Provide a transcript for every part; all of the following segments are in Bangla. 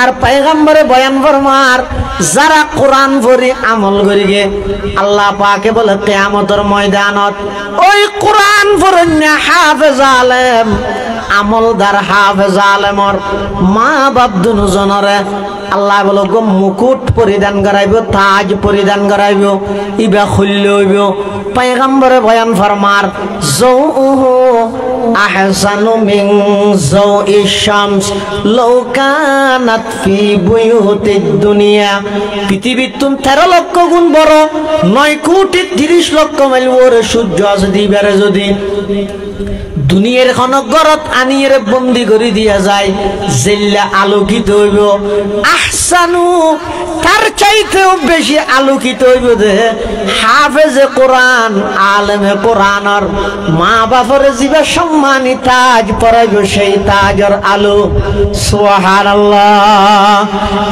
আল্লাহর পয়গম্বরে বয়ান ফরমার যারা কোরআন পড়ি আমল করিগে আল্লাহ পাকে বলে কিয়ামতের ময়দানত ওই কোরআন পড়ন্যা হাফেজ আলেম আমলদার হাফেজ আলেমর মা বাপ দুজনরে আল্লাহ বলে গো মুকুট পরিধান করাইব তাজ পরিধান করাইব ইবা খুললে হইব পয়গম্বরে বয়ান ফরমার জৌহু আহসানু মিন জৌইশ শামস লাউ কানাত ফি বুয়ুতিদ দুনিয়া পৃথিবীর তুম 13 লক্ষ গুণ বড় 9 কোটি 30 লক্ষ মাইল ওরে সূর্য আছে দিবারে যদি দুনিয়ার কোন গরত আনিয়ে বন্দি করে দিয়া যায় জিল্লা আলোকিত হইব আহসানু তার চাইতেও বেশি আলোকিত হইব যে হাফেজে কোরআন আলেমে কোরআনের মা বাপরে জীবে সম্মানী তাজ পরাইব সেই তাজের আলো সুবহানাল্লাহ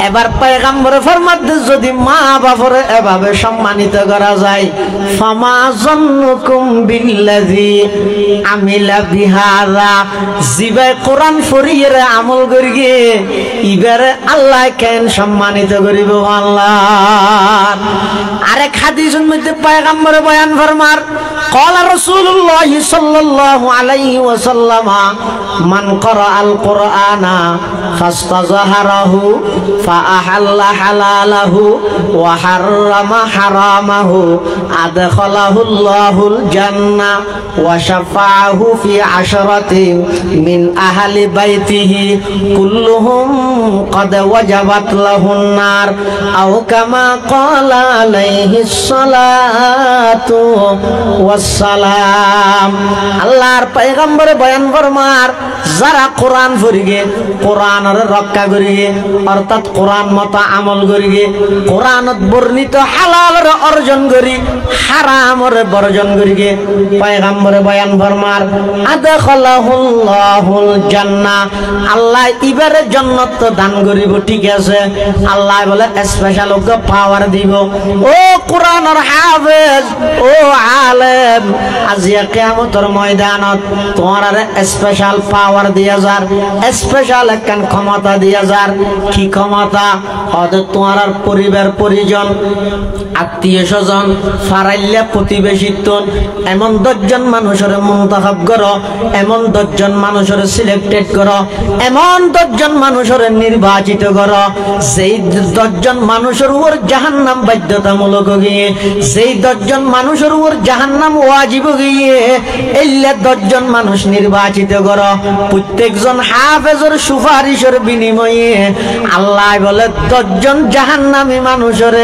এবার পয়গম্বর ফরমাতে যদি মা বাপরে এভাবে সম্মানিত করা যায় ফামা জন্নুকুম বিল্লাযী আমিলা বিহারা জিবে কোরআন পড়িয়ে আমল করিয়ে ইবারে আল্লাহ কেন সম্মানিত করিব আল্লাহ আরেক হাদিসের মধ্যে পয়গম্বর বয়ান ফরমার قال رسول الله صلى الله عليه وسلم من قرأ القرآن فاستظهره فأحل حلاله وحرم حرامه أدخله الله الجنة وشفعه في 10 من أهل بيته كلهم قد وجبت له النار أو كما قال عليه الصلاة والسلام আল্লাহর পয়গম্বরে বয়ান ফরমার যারা কোরআন পড়িগে কোরআনের রক্ষা করিগে অর্থাৎ কোরআন মত আমল করিগে কোরআনত বর্ণিত হালালের অর্জন করি হারামের বর্জন করিগে পয়গম্বরে বয়ান ফরমার আদখালাহুল্লাহুল জান্নাহ আল্লাহ ইবারে জান্নাত দান করিব ঠিক আছে আল্লাহ বলে স্পেশাল ওকে পাওয়ার দিব ও কোরআনের হাফেজ ও আলেম আজিয়া কিয়ামতের ময়দানত তোমার স্পেশাল পাওয়ার দিয়া যার স্পেশাল একখান ক্ষমতা দিয়া যার কি ক্ষমতা ওদের তোমার পরিবার পরিজন আত্মীয় স্বজন ফারাইল্লা প্রতিবেশিত্ব এমন 10 জন মানুষের মুনতাখাব করো এমন 10 জন মানুষের সিলেক্টেড করো এমন 10 জন মানুষের নির্বাচিত করো যেই 10 জন মানুষের উপর জাহান্নাম বাধ্যতামূলক গিয়ে যেই 10 জন মানুষের উপর জাহান্নাম ওয়াজিব গিয়ে এল্লা 10 জন মানুষ নির্বাচিত করো প্রত্যেকজন হাফেজের সুপারিশের বিনিময়ে আল্লাহ বলে 10 জন জাহান্নামী মানুষের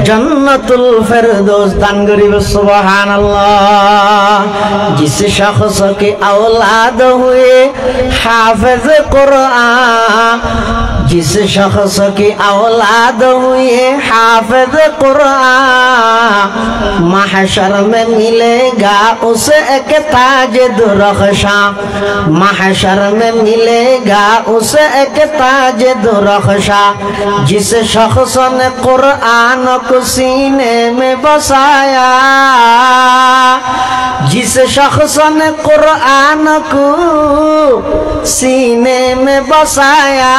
জান্নাতুল ফেরদৌস দান করিব সুবহানাল্লাহ जिस शख्स के औलाद हुए हाफिज कुरान जिस शख्स की औलाद हुए हाफिज कुरान महशर में मिलेगा उसे एक ताज दुरख्शा महशर में मिलेगा उसे एक ताज दुरख्शा जिस शख्स ने कुरान को सीने में बसाया जिस शख्स ने कुरान को सीने में बसाया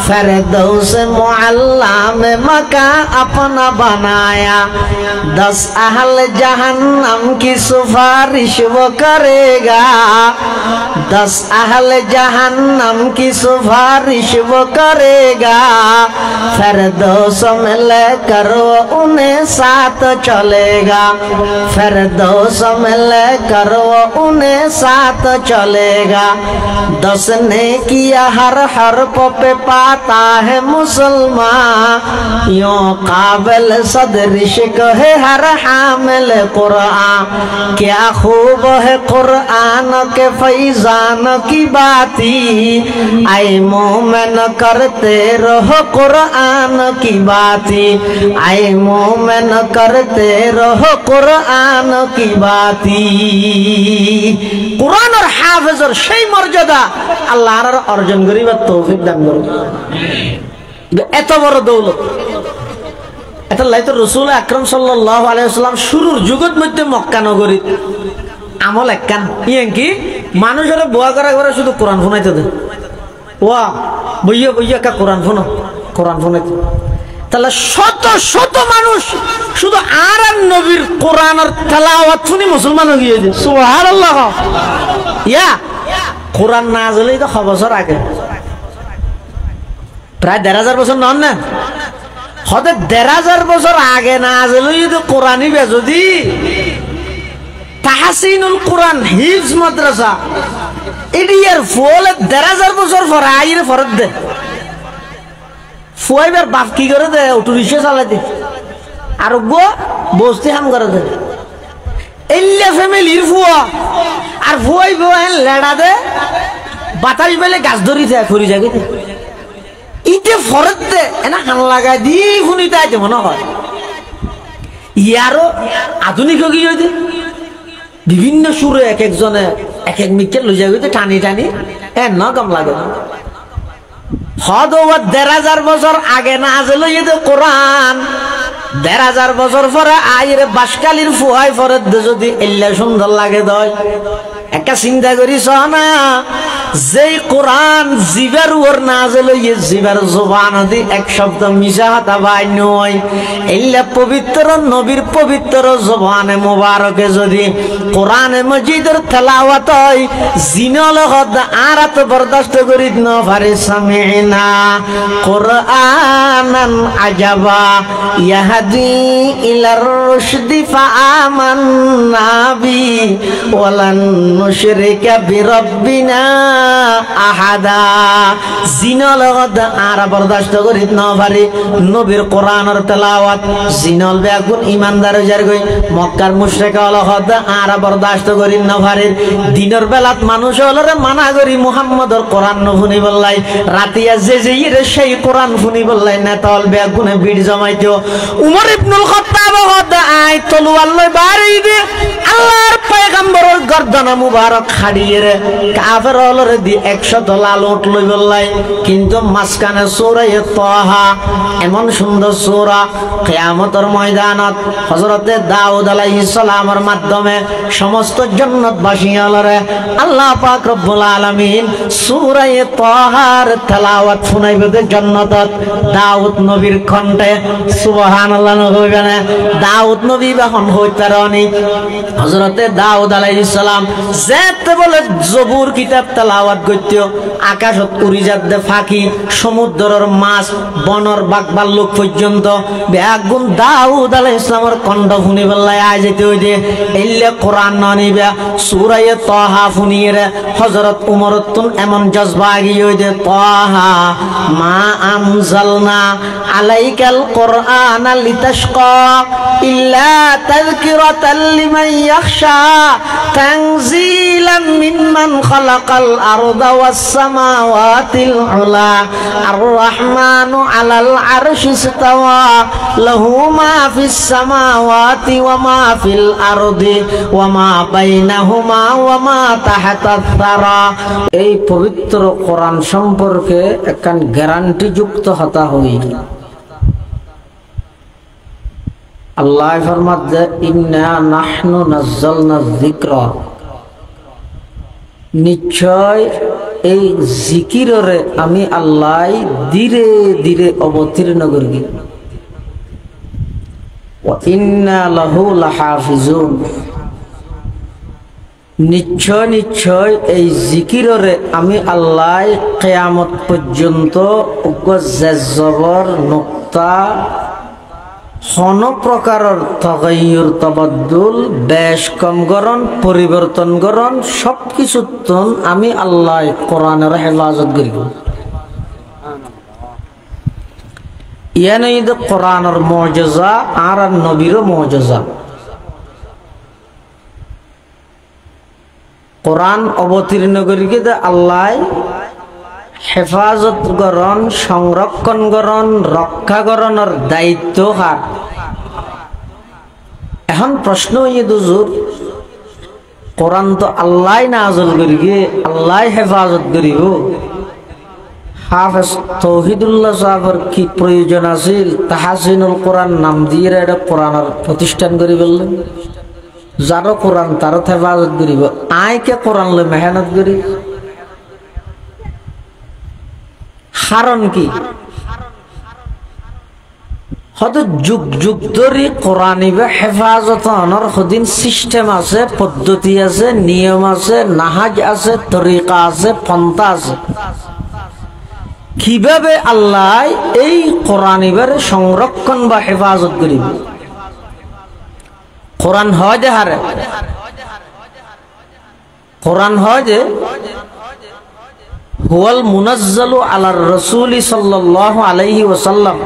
फिरदौस मुअल्ला में मकान अपना बनाया 10 अहल जहन्नम की सिफारिश वो करेगा 10 अहल जहन्नम की सिफारिश वो करेगा फिरदौस में लेकर वो उन्हें साथ चलेगा फिरदौस में लेकर वो उन्हें साथ चलेगा 10 ने किया हर हर्फ पे पाता है मुसलमान यूं काबिल सदर इश्क है हर हामिल कुरान क्या खूब है कुरान के फैजान की बाती आए मोमिन करते रहो कुरान की बाती आए मोमिन करते रहो कुरान की बाती कुरान और हाफिजर সেই মর্যাদা আল্লাহর অর্জন করিবার তৌফিক দান করুন এত বড় দৌলত এটা লাইতো রাসূল আকরাম সাল্লাল্লাহু আলাইহি ওয়াসাল্লাম শুরুর যুগত মধ্যে মক্কা নগরীত আমল একখান ইয়ান কি মানুষের বুয়া করা করে শুধু কোরআন শোনাইতে দেয় ওয়া বইয়া বইয়া কা কোরআন ফোনো, কোরআন ফোনে। তাহলে শত শত মানুষ শুধু আর নবীর কোরআনের তেলাওয়াত শুনি মুসলমান হয়ে গিয়েছে। সুবহানাল্লাহ। ইয়া কোরআন নাযিল হইতো 6 বছর আগে, প্রায় 1500 বছর নন না, হতে 1500 বছর আগে নাযিল হইতো কোরআনই বে যদি তাহসিনুল কোরআন হিফজ মাদ্রাসা এডিয়ার ফলে 1500 বছর পরে আইরে ফরত দে ফুয়াইবার বাপ কি করে দে অটো রিক্সা চালাই দে আর গো বসতে হাম করে দে এল্লা ফ্যামিলির ফুয়া আর ফুয়াই ফুয়াই লেডা দে বাতাস বেলে গাছ ধরি যায় ফুরি যায় ইতে ফরত দে এনা হান লাগাই দি শুনিতে আইতে মনে হয় ইয়ারও আধুনিক হয়ে গিয়ে বিভিন্ন সুরে এক একজনে এক এক মিনিটে লই যাবে টানি টানি ন কম লাগে হদ 1500 বছর আগে না আসলে কোরআন 1500 বছর পরে আইরে বাসকালির ফুয়াই পরে যদি এল্লা সুন্দর লাগে দয় একটা চিন্তা করিস না যেই কোরআন জিবার ওর না আসলে জিবার জবান দি এক শব্দ মিশা হাতা বাই নয় এল্লা পবিত্র নবীর পবিত্র জবানে মোবারকে যদি কোরআনে মজিদের তেলাওয়াত হয় জিনল হদ আর তো বরদাস্ত করিত ন পারে সামিনা কোরআনান আজাবা ইয়াহদি ইলার রুশদি ফাআমান্না বি ওয়ালান নুশরিকা বিরাব্বিনা আহাদা জিনল হদ আর বরদাস্ত করিত ন পারে নবীর কোরআনের তেলাওয়াত জিনল বেগুন ইমানদার যার গই মক্কার মুশরিকা হল হদ আর বরদাস্ত করিত ন পারে দিনের বেলাত মানুষ হলরে মানা করি মুহাম্মদর কোরআন শুনি বললাই রাতিয়া যে যে সেই কোরআন শুনি বললাই না তল বেগুনে ভিড় জমাইতো উমর ইবনুল খাত্তাব হদ আই তলোয়ার লই বাড়ি দে আল্লাহর পয়গম্বরের গর্দন মুবারক খাড়িয়ে রে কাফের হলরে দি 100 লাল উট লই বললাই কিন্তু মাঝখানে সূরা তাহা এমন সুন্দর সূরা কিয়ামতের ময়দানত হযরতে দাউদ আলাইহিস সালামের মাধ্যমে সমস্ত জান্নাতবাসী হলরে আল্লাহ পাক রব্বুল আলামিন সূরা তাহার তেলাওয়াত শুনাইবে জান্নাতত দাউদ নবীর কণ্ঠে সুবহানাল্লাহ কইবেন দাউদ নবী যখন হইতারনি হযরতে দাউদ আলাইহিস সালাম যেতে বলে জবুর কিতাব তেলাওয়াত করতে আকাশত উড়ি যাতে ফাঁকি সমুদ্রের মাছ বনর বাঘ ভাল্লুক পর্যন্ত বেগুন দাউদ আলাইহিস সালামের কণ্ঠ শুনি বললাই আই যেতে হইতে এল্লে কোরআন নিবে সূরা তাহা শুনিয়ে হযরত উমরতুন এমন জজবা গিয়ে হইতে তাহা মা আমজালনা আলাইকাল কোরআন লিতাশকা ইল্লা তাযকিরাতাল লিমান ইয়াখশা তানজিলাম মিম্মান খালাকাল আরদা ওয়াস সামাওয়াতিল উলা আর রহমানু আলাল আরশি ইসতাওয়া লাহু মা ফিস সামাওয়াতি ওয়া মা ফিল আরদি ওয়া মা বাইনাহুমা ওয়া মা তাহতাস সারা। এই পবিত্র কোরআন সম্পর্কে একখান গ্যারান্টি যুক্ত হতা হই আল্লাহ ফরমাত যে ইন্না নাহনু নাযালনা যিকরা নিশ্চয় এই জিকিররে আমি আল্লাহ ধীরে ধীরে অবতীর্ণ করি ওয়া ইন্না লাহু লাহাফিজুন নিশ্চয় নিশ্চয় এই জিকিররে আমি আল্লাহ কিয়ামত পর্যন্ত জবর নুক্তা কোন প্রকারের তাগায়ুর তাবাদ্দুল বেশ কম গরণ পরিবর্তন গরণ সবকিছু আমি আল্লাহ কোরআনের হেফাজত করিব ইয়ানি কোরআনের মুজিজা আর নবীর মুজিজা কোরআন অবতীর্ণ করিকে আল্লাহ হেফাজত করণ সংরক্ষণ করণ রক্ষা করণের দায়িত্ব হার এখন প্রশ্ন হইয়ে দুজুর কোরআন তো আল্লাহ নাযিল করিকে আল্লাহ হেফাজত করিব হাফেজ তৌহিদুল্লাহ সাহেবের কি প্রয়োজন আছিল তাহসিনুল কোরআন নাম দিয়ে এটা কোরআনের প্রতিষ্ঠান করি বললেন যারো কোরআন তারও হেফাজত করিব আইকে কোরআন লই মেহনত করি কারণ কি? হয়তো যুগ যুগ ধরে কোরআনিবে হেফাজত আনার সদিন সিস্টেম আছে, পদ্ধতি আছে, নিয়ম আছে, নাহাজ আছে, তরিকা আছে, পন্থা আছে। কিভাবে আল্লাহ এই কোরআনিবের সংরক্ষণ বা হেফাজত করিব? কোরআন হয় যে হারে, কোরআন হয় যে হুয়াল মুনাজ্জালু আলার রাসূলি সাল্লাল্লাহু আলাইহি ওয়াসাল্লাম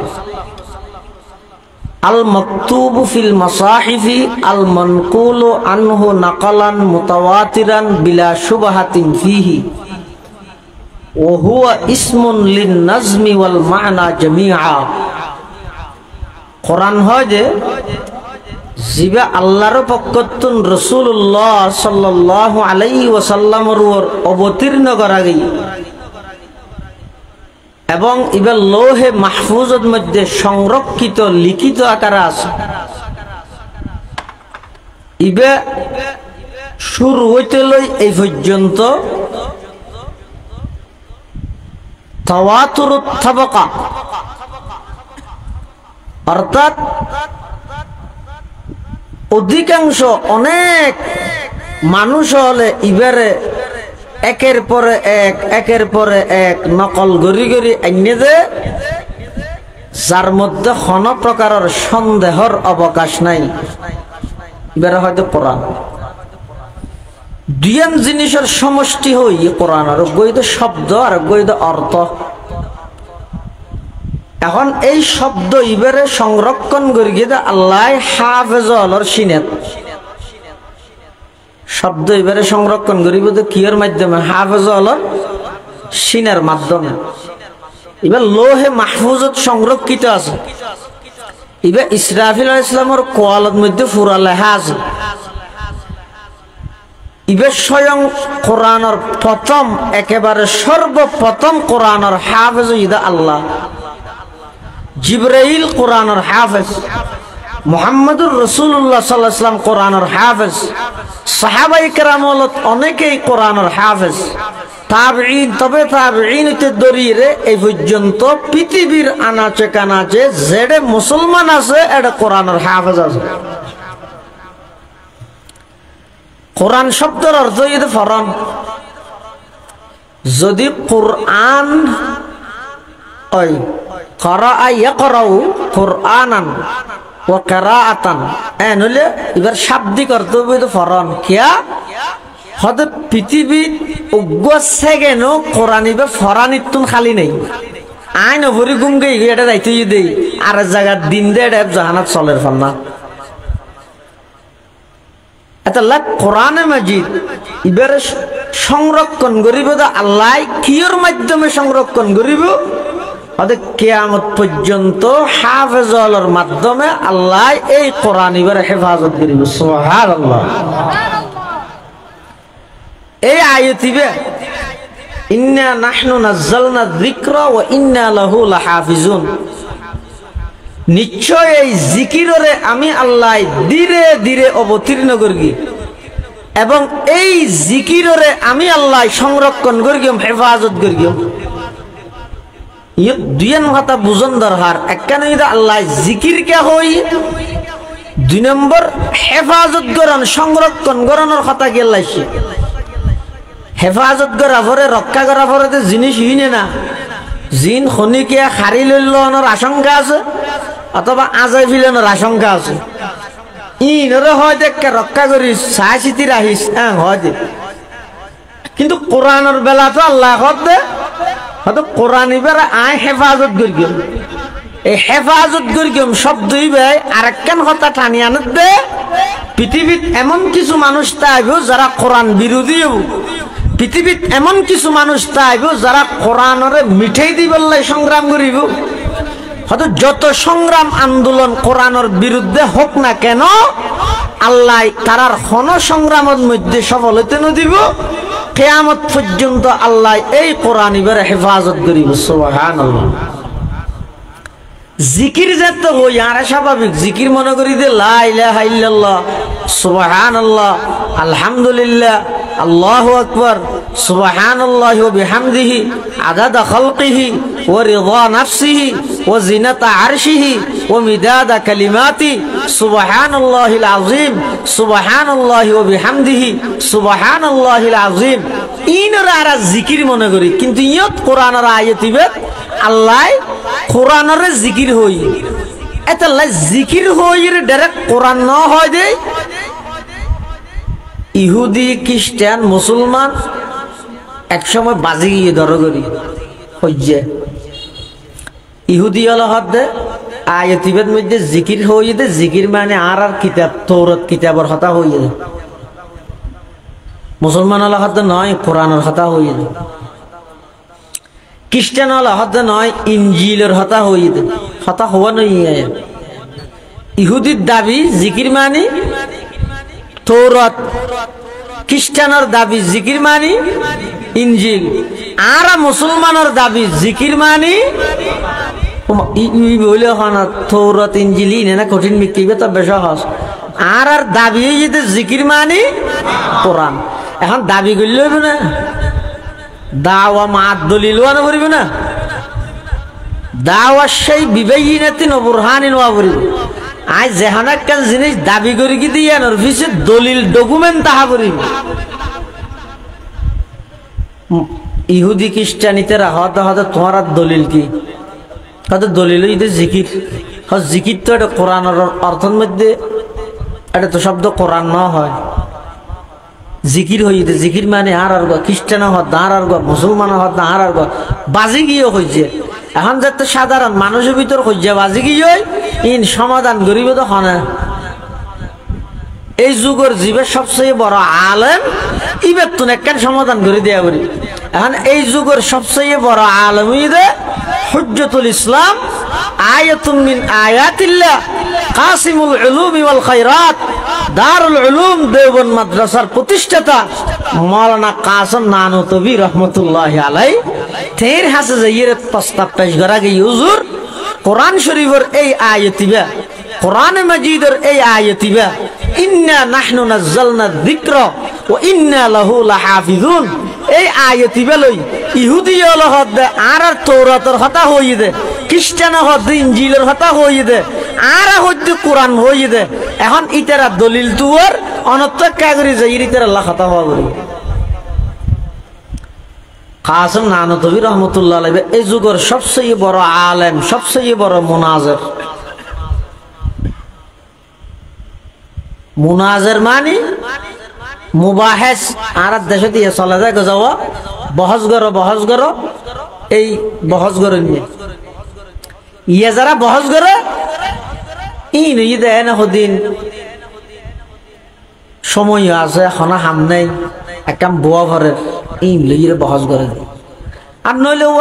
আল মাকতুবু ফিল মাসাহিফি আল মানকুলু আনহু নাকালান মুতাওয়াতিরান বিলা শুবহাতিন ফিহি ওয়া হুয়া ইসমুন লিন নাজমি ওয়াল মা'না জামিআ। কোরআন হয় যে জিবা আল্লাহর পক্ষতুন রাসূলুল্লাহ সাল্লাল্লাহু আলাইহি ওয়াসাল্লামের উপর অবতীর্ণ করা গই এবং ইবা লৌহে মাহফুজের মধ্যে সংরক্ষিত লিখিত আকারে আছে। ইবা শুরু হইতে লই এই পর্যন্ত তাওয়াতুরুত তাবাকা, অর্থাৎ অধিকাংশ অনেক মানুষ হলে ইবারে একের পরে এক একের পরে এক নকল গড়ি গড়ি আইনে যে যার মধ্যে কোনো প্রকারের সন্দেহর অবকাশ নাই। এবারে হয়তো কোরআন দুইয়ান জিনিসের সমষ্টি হই কোরআন, আর গইদ শব্দ আর গইদ অর্থ। এখন এই শব্দ ইবারে সংরক্ষণ করি গিয়ে আল্লাহ হাফেজর সিনেত শব্দ এবারে সংরক্ষণ করিব তো কিয়ের মাধ্যমে? হাফেজর সিনের মাধ্যমে। এবার লোহে মাহফুজত সংরক্ষিত আছে। এবার ইসরাফিল আলাইহিস সালামের কোয়ালত মধ্যে পুরা লেখা আছে। এবার স্বয়ং কোরআনের প্রথম একেবারে সর্বপ্রথম কোরআনের হাফেজ ইদা আল্লাহ। জিবরাইল কোরআনের হাফেজ, মুহাম্মদুর রাসূলুল্লাহ সাল্লাল্লাহু আলাইহি ওয়াসাল্লাম কোরআনের হাফেজ, সাহাবায়ে কেরামত অনেকেই কোরআনের হাফেজ, তাবেঈন তবে তাবেঈনতে দরিয়ে এই পর্যন্ত পৃথিবীর আনাচে কানাচে যেড়ে মুসলমান আছে এটা কোরআনের হাফেজ আছে। কোরআন শব্দের অর্থ হইতে ফরন। যদি কোরআন ওই করা ইয়াকরাউ কোরআনান ও কিরাআতান এনলে এবার শাব্দিক অর্থ হইতে ফরন। কিয়া হতে পৃথিবী উগ্র সেকেন্ড কোরআন ইবে ফরানিতুন খালি নেই। আইন ভরি গুম গই এটা যাইতে দেই আর জায়গা দিন দে এটা জাহানাত চলের ফলনা। এটা লাগ কোরআনে মাজিদ ইবারে সংরক্ষণ করিব আল্লাহ কিয়র মাধ্যমে সংরক্ষণ করিব? কিয়ামত পর্যন্ত হাফেজলের মাধ্যমে আল্লাহ এই কোরআন ইবারে হেফাজত করিব। সুবহানাল্লাহ। এই আয়াতিবে ইন্না নাহনু নাযালনা যিকরা ওয়া ইন্না লাহু লাহাফিজুন, নিশ্চয় এই জিকিরে আমি আল্লাহ ধীরে ধীরে অবতীর্ণ করি এবং এই জিকিরে আমি আল্লাহ সংরক্ষণ করি, হেফাজত করি। দুইয়ান কথা বুঝন দরকার। একখানে আল্লাহ জিকির কে হই, দুই নম্বর হেফাজত করান সংরক্ষণ করানোর কথা গেলাইছে। হেফাজত করা পরে রক্ষা করা পরে তো জিনিস হইনে না, জিন খনিকিয়া হারি লইলানোর আশঙ্কা আছে অথবা আজাই ফিলানোর আশঙ্কা আছে। ইনরে হয় দেখে রক্ষা করি চাই চিতি রাখিস হয়। কিন্তু কোরআনের বেলা তো আল্লাহ দে হয়তো কোরআন এবার আয় হেফাজত করি। এই হেফাজত করি শব্দই ভাই আরেকখান কথা টানি আনত দে। পৃথিবীত এমন কিছু মানুষ তাইব যারা কোরআন বিরোধী, পৃথিবীত এমন কিছু মানুষ তাইব যারা কোরআনরে মিঠাই দিবল্লাই সংগ্রাম করিব। হয়তো যত সংগ্রাম আন্দোলন কোরআনের বিরুদ্ধে হোক না কেন আল্লাহ তারার কোন সংগ্রামের মধ্যে সফল হইতে নদিব। কিয়ামত পর্যন্ত আল্লাহ এই কোরআন এবারে হেফাজত করিব। সুবহানাল্লাহ। জিকির যেতে হই আর স্বাভাবিক জিকির মনে করি দে লা ইলাহা ইল্লাল্লাহ, সুবহানাল্লাহ, আলহামদুলিল্লাহ, আল্লাহু আকবার, সুবহানাল্লাহি ওয়া বিহামদিহি আদাদা খালকিহি ওয়া রিদা নাফসিহি ওয়া জিনাতা আরশিহি ওয়া মিদাদা কালিমাতি সুবহানাল্লাহিল আযীম সুবহানাল্লাহি ওয়া বিহামদিহি সুবহানাল্লাহিল আযীম। ইনরা জিকির মনে করি, কিন্তু ইয়ত কোরআনের আয়াতিবে আল্লাহ কোরআনের জিকির হই, এতলাই জিকির হই ডাইরেক্ট কোরআন ন হয় দে। ইহুদি খ্রিস্টান মুসলমান একসময় বাজি গিয়ে ধরো করি হইছে। ইহুদি হলো হদ দে আয়াতিবের মধ্যে জিকির হইয়ে দে, জিকির মানে আর কিতাব তৌরাত কিতাবের কথা হইয়ে দে। মুসলমান হলো হদ নয় কোরআনের কথা হইয়ে দে। খ্রিস্টান হলো হদ নয় ইনজিলের কথা হইয়ে দে। কথা হওয়া নই। ইহুদির দাবি জিকির মানে তৌরাত, খ্রিস্টানের দাবি জিকির মানি ইনজিল, আর মুসলমানের দাবি জিকির মানি বলে তৌরাত ইনজিল না কঠিন বিক্রিবে তো বেশ সহজ। আর দাবি যদি জিকির মানি কোরআন। এখন দাবি করলে হইব না, দাওয়া মাত দলিল না করিব না, দাওয়া সেই বিবেয়িনাতি নবুরহানি নোয়া করিব। আজ যেহান একটা জিনিস দাবি করি কি দিয়ে পিছিয়ে দলিল ডকুমেন্ট তাহা করিব। ইহুদি খ্রিস্টানিতেরা হতে হতে তোমার দলিল কি হয়তো দলিল জিকির। জিকির তো এটা কোরআনের অর্থের মধ্যে এটা তো শব্দ কোরআন ন হয়, জিকির হইতে জিকির মানে আর খ্রিস্টান হত আর মুসলমান হত আর বাজি গিয়ে হয়েছে। এখন যাতে সাধারণ মানুষের ভিতর হইছে বাজি গিয়ে ইন সমাধান করিব তো হনা। এই যুগের জীবের সবচেয়ে বড় আলেম ইবের তুন একখান সমাধান করে দেয়া করি। এখন এই যুগের সবচেয়ে বড় আলেম ইদে হুজ্জতুল ইসলাম আয়াতুম মিন আয়াতিল্লাহ কাসিমুল উলুম ওয়াল খায়রাত দারুল উলুম দেওবন্দ মাদ্রাসার প্রতিষ্ঠাতা মাওলানা কাসিম নানুতবি রহমতুল্লাহি আলাইহি তের হাসে যাইয়ের প্রস্তাব পেশ করা গই। হুজুর কোরআন শরীফের এই আয়াতিবা, কোরআন মাজিদের এই আয়াতিবা ইন্না নাহনু নাযালনা যিকরা ওয়া ইন্না লাহু লাহাফিজুন, এই আয়াতিবা লই ইহুদি হলো হদ আর তৌরাতের কথা হইয়ে দে, খ্রিস্টান হদ ইনজিলের কথা হইয়ে দে, আর হইতে কোরআন হইয়ে দে। এখন ইতারা দলিল তুয়ার অনত্য কাগরি যাই ইতারা আল্লাহ কথা হওয়া করি। কাসিম নানুতবি রহমতুল্লাহ আলাইহি এই যুগের সবচেয়ে বড় আলেম, সবচেয়ে বড় মুনাজির। মুনাজির মানে মুবাহিস। আর দেশে দিয়ে চলে যায় যাওয়া বহস করো এই বহস করো নিয়ে ইয়ে যারা বহস করে ইন ই দেয় না হদিন সময় আছে এখন হাম নেই একদম বোয়া ভরের ইন লইয়ে বহস করে। আর নইলে ও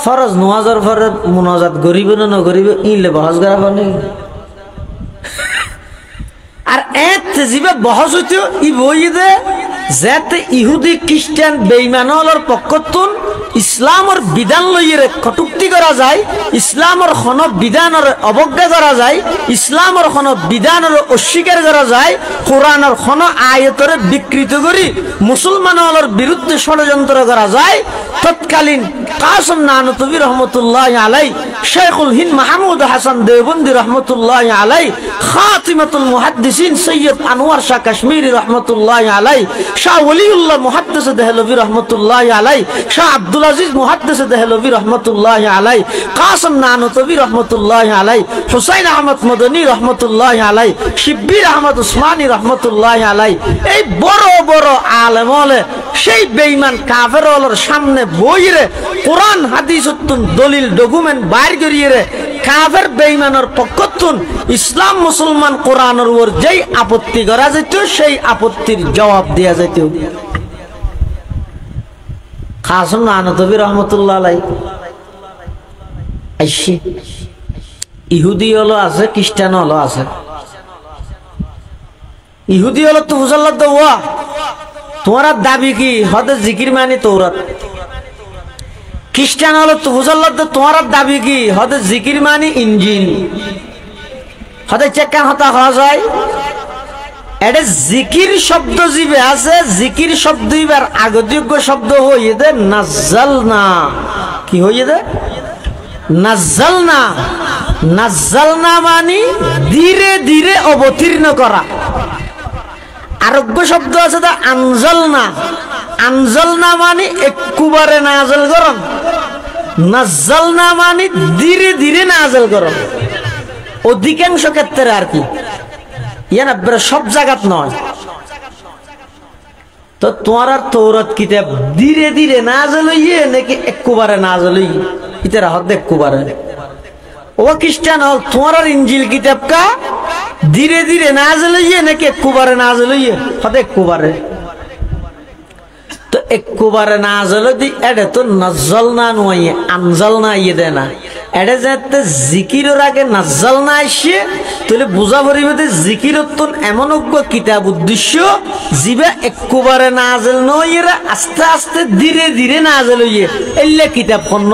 ফরজ নওয়াজের ফরে মুনাজাত গরিব না নগরিব ইনলে বহস করা নেই। আর এত জীবে বহস হইতেও ই বই দে যাতে ইহুদি খ্রিস্টান বেঈমানর পক্ষতুন ইসলামের বিধান লইয়ে কটুক্তি করা যায়, ইসলামের কোন বিধানের অবজ্ঞা করা যায়, ইসলামের কোন বিধানের অস্বীকার করা যায়, কোরআনের কোন আয়াতের বিকৃত করি মুসলমানের বিরুদ্ধে ষড়যন্ত্র করা যায়। তৎকালীন কাসিম নানুতবি রহমতুল্লাহি আলাইহি, শেখুল হিন্দ মাহমুদ হাসান দেওবন্দি রহমতুল্লাহি আলাইহি, খাতিমাতুল মুহাদ্দিসিন সৈয়দ আনোয়ার শাহ কাশ্মীরি রহমতুল্লাহি আলাইহি, শাহ ওলিউল্লাহ মুহাদ্দিস দেহলভী রহমতুল্লাহি আলাইহি, শাহ আব্দুল আজিজ মুহাদ্দিস দেহলভী রহমতুল্লাহি আলাইহি, কাসিম নানুতবি রহমতুল্লাহি আলাইহি, হুসাইন আহমদ মদনী রহমতুল্লাহি আলাইহি, শিব্বির আহমদ উসমানী রহমতুল্লাহি আলাইহি, এই বড় বড় আলেম হলে সেই বেঈমান কাফেরদের সামনে বইরে কোরআন হাদিসতুন দলিল ডকুমেন্ট বাইর করিয়ে কাফের বেঈমানের পক্ষতুন ইসলাম মুসলমান কোরআনের উপর যেই আপত্তি করা যেত সেই আপত্তির জবাব দেয়া যেত। কাসিম নানুতবি রহমতুল্লাহ আলাইহি আইসি ইহুদি হলো আছে, খ্রিস্টান হলো আছে। ইহুদি হলো তো হুজাল্লাহ দেওয়া তোমার দাবি কি হতে জিকির মানে তৌরাত। খ্রিস্টান হলো তো হুজাল্লাহ তোমার দাবি কি হতে জিকির মানে ইনজিল। হতে চেকান হতা হওয়া যায় এটা জিকির শব্দ জিবে আছে, জিকির শব্দ এবার আগযোগ্য শব্দ হয়ে দে নাজ্জালনা। কি হয়ে দে? নাজ্জালনা। নাজ্জালনা মানে ধীরে ধীরে অবতীর্ণ করা। আরোগ্য শব্দ আছে দা আনজালনা। আনজালনা মানে একবারে নাযিল করন, নাজ্জালনা মানে ধীরে ধীরে নাযিল করন। অধিকাংশ ক্ষেত্রে আর কি, ইয়ান সব জায়গাত নয়। তো তোমার আর তৌরাত কিতাব ধীরে ধীরে নাযিল হইয়ে নাকি একবারে নাযিল হইয়ে? ইতারা হদ একবারে। ও খ্রিস্টান হল তোমার আর ইনজিল কিতাব কা ধীরে ধীরে নাযিল হইয়ে নাকি একবারে নাযিল হইয়ে? হদ একবারে। তো একবারে নাযিল দি এটা তো নাজ্জালনা নয়, আনজালনা ইয়ে দেয় না। এটা যাতে জিকিরের আগে নাজ্জালনা আসে তাহলে বুঝা পড়িবে যে জিকিরত তো এমন কিতাব উদ্দেশ্য জিবা একবারে নাযিল নয়, এরা আস্তে আস্তে ধীরে ধীরে নাযিল হইয়ে এলে কিতাব কোন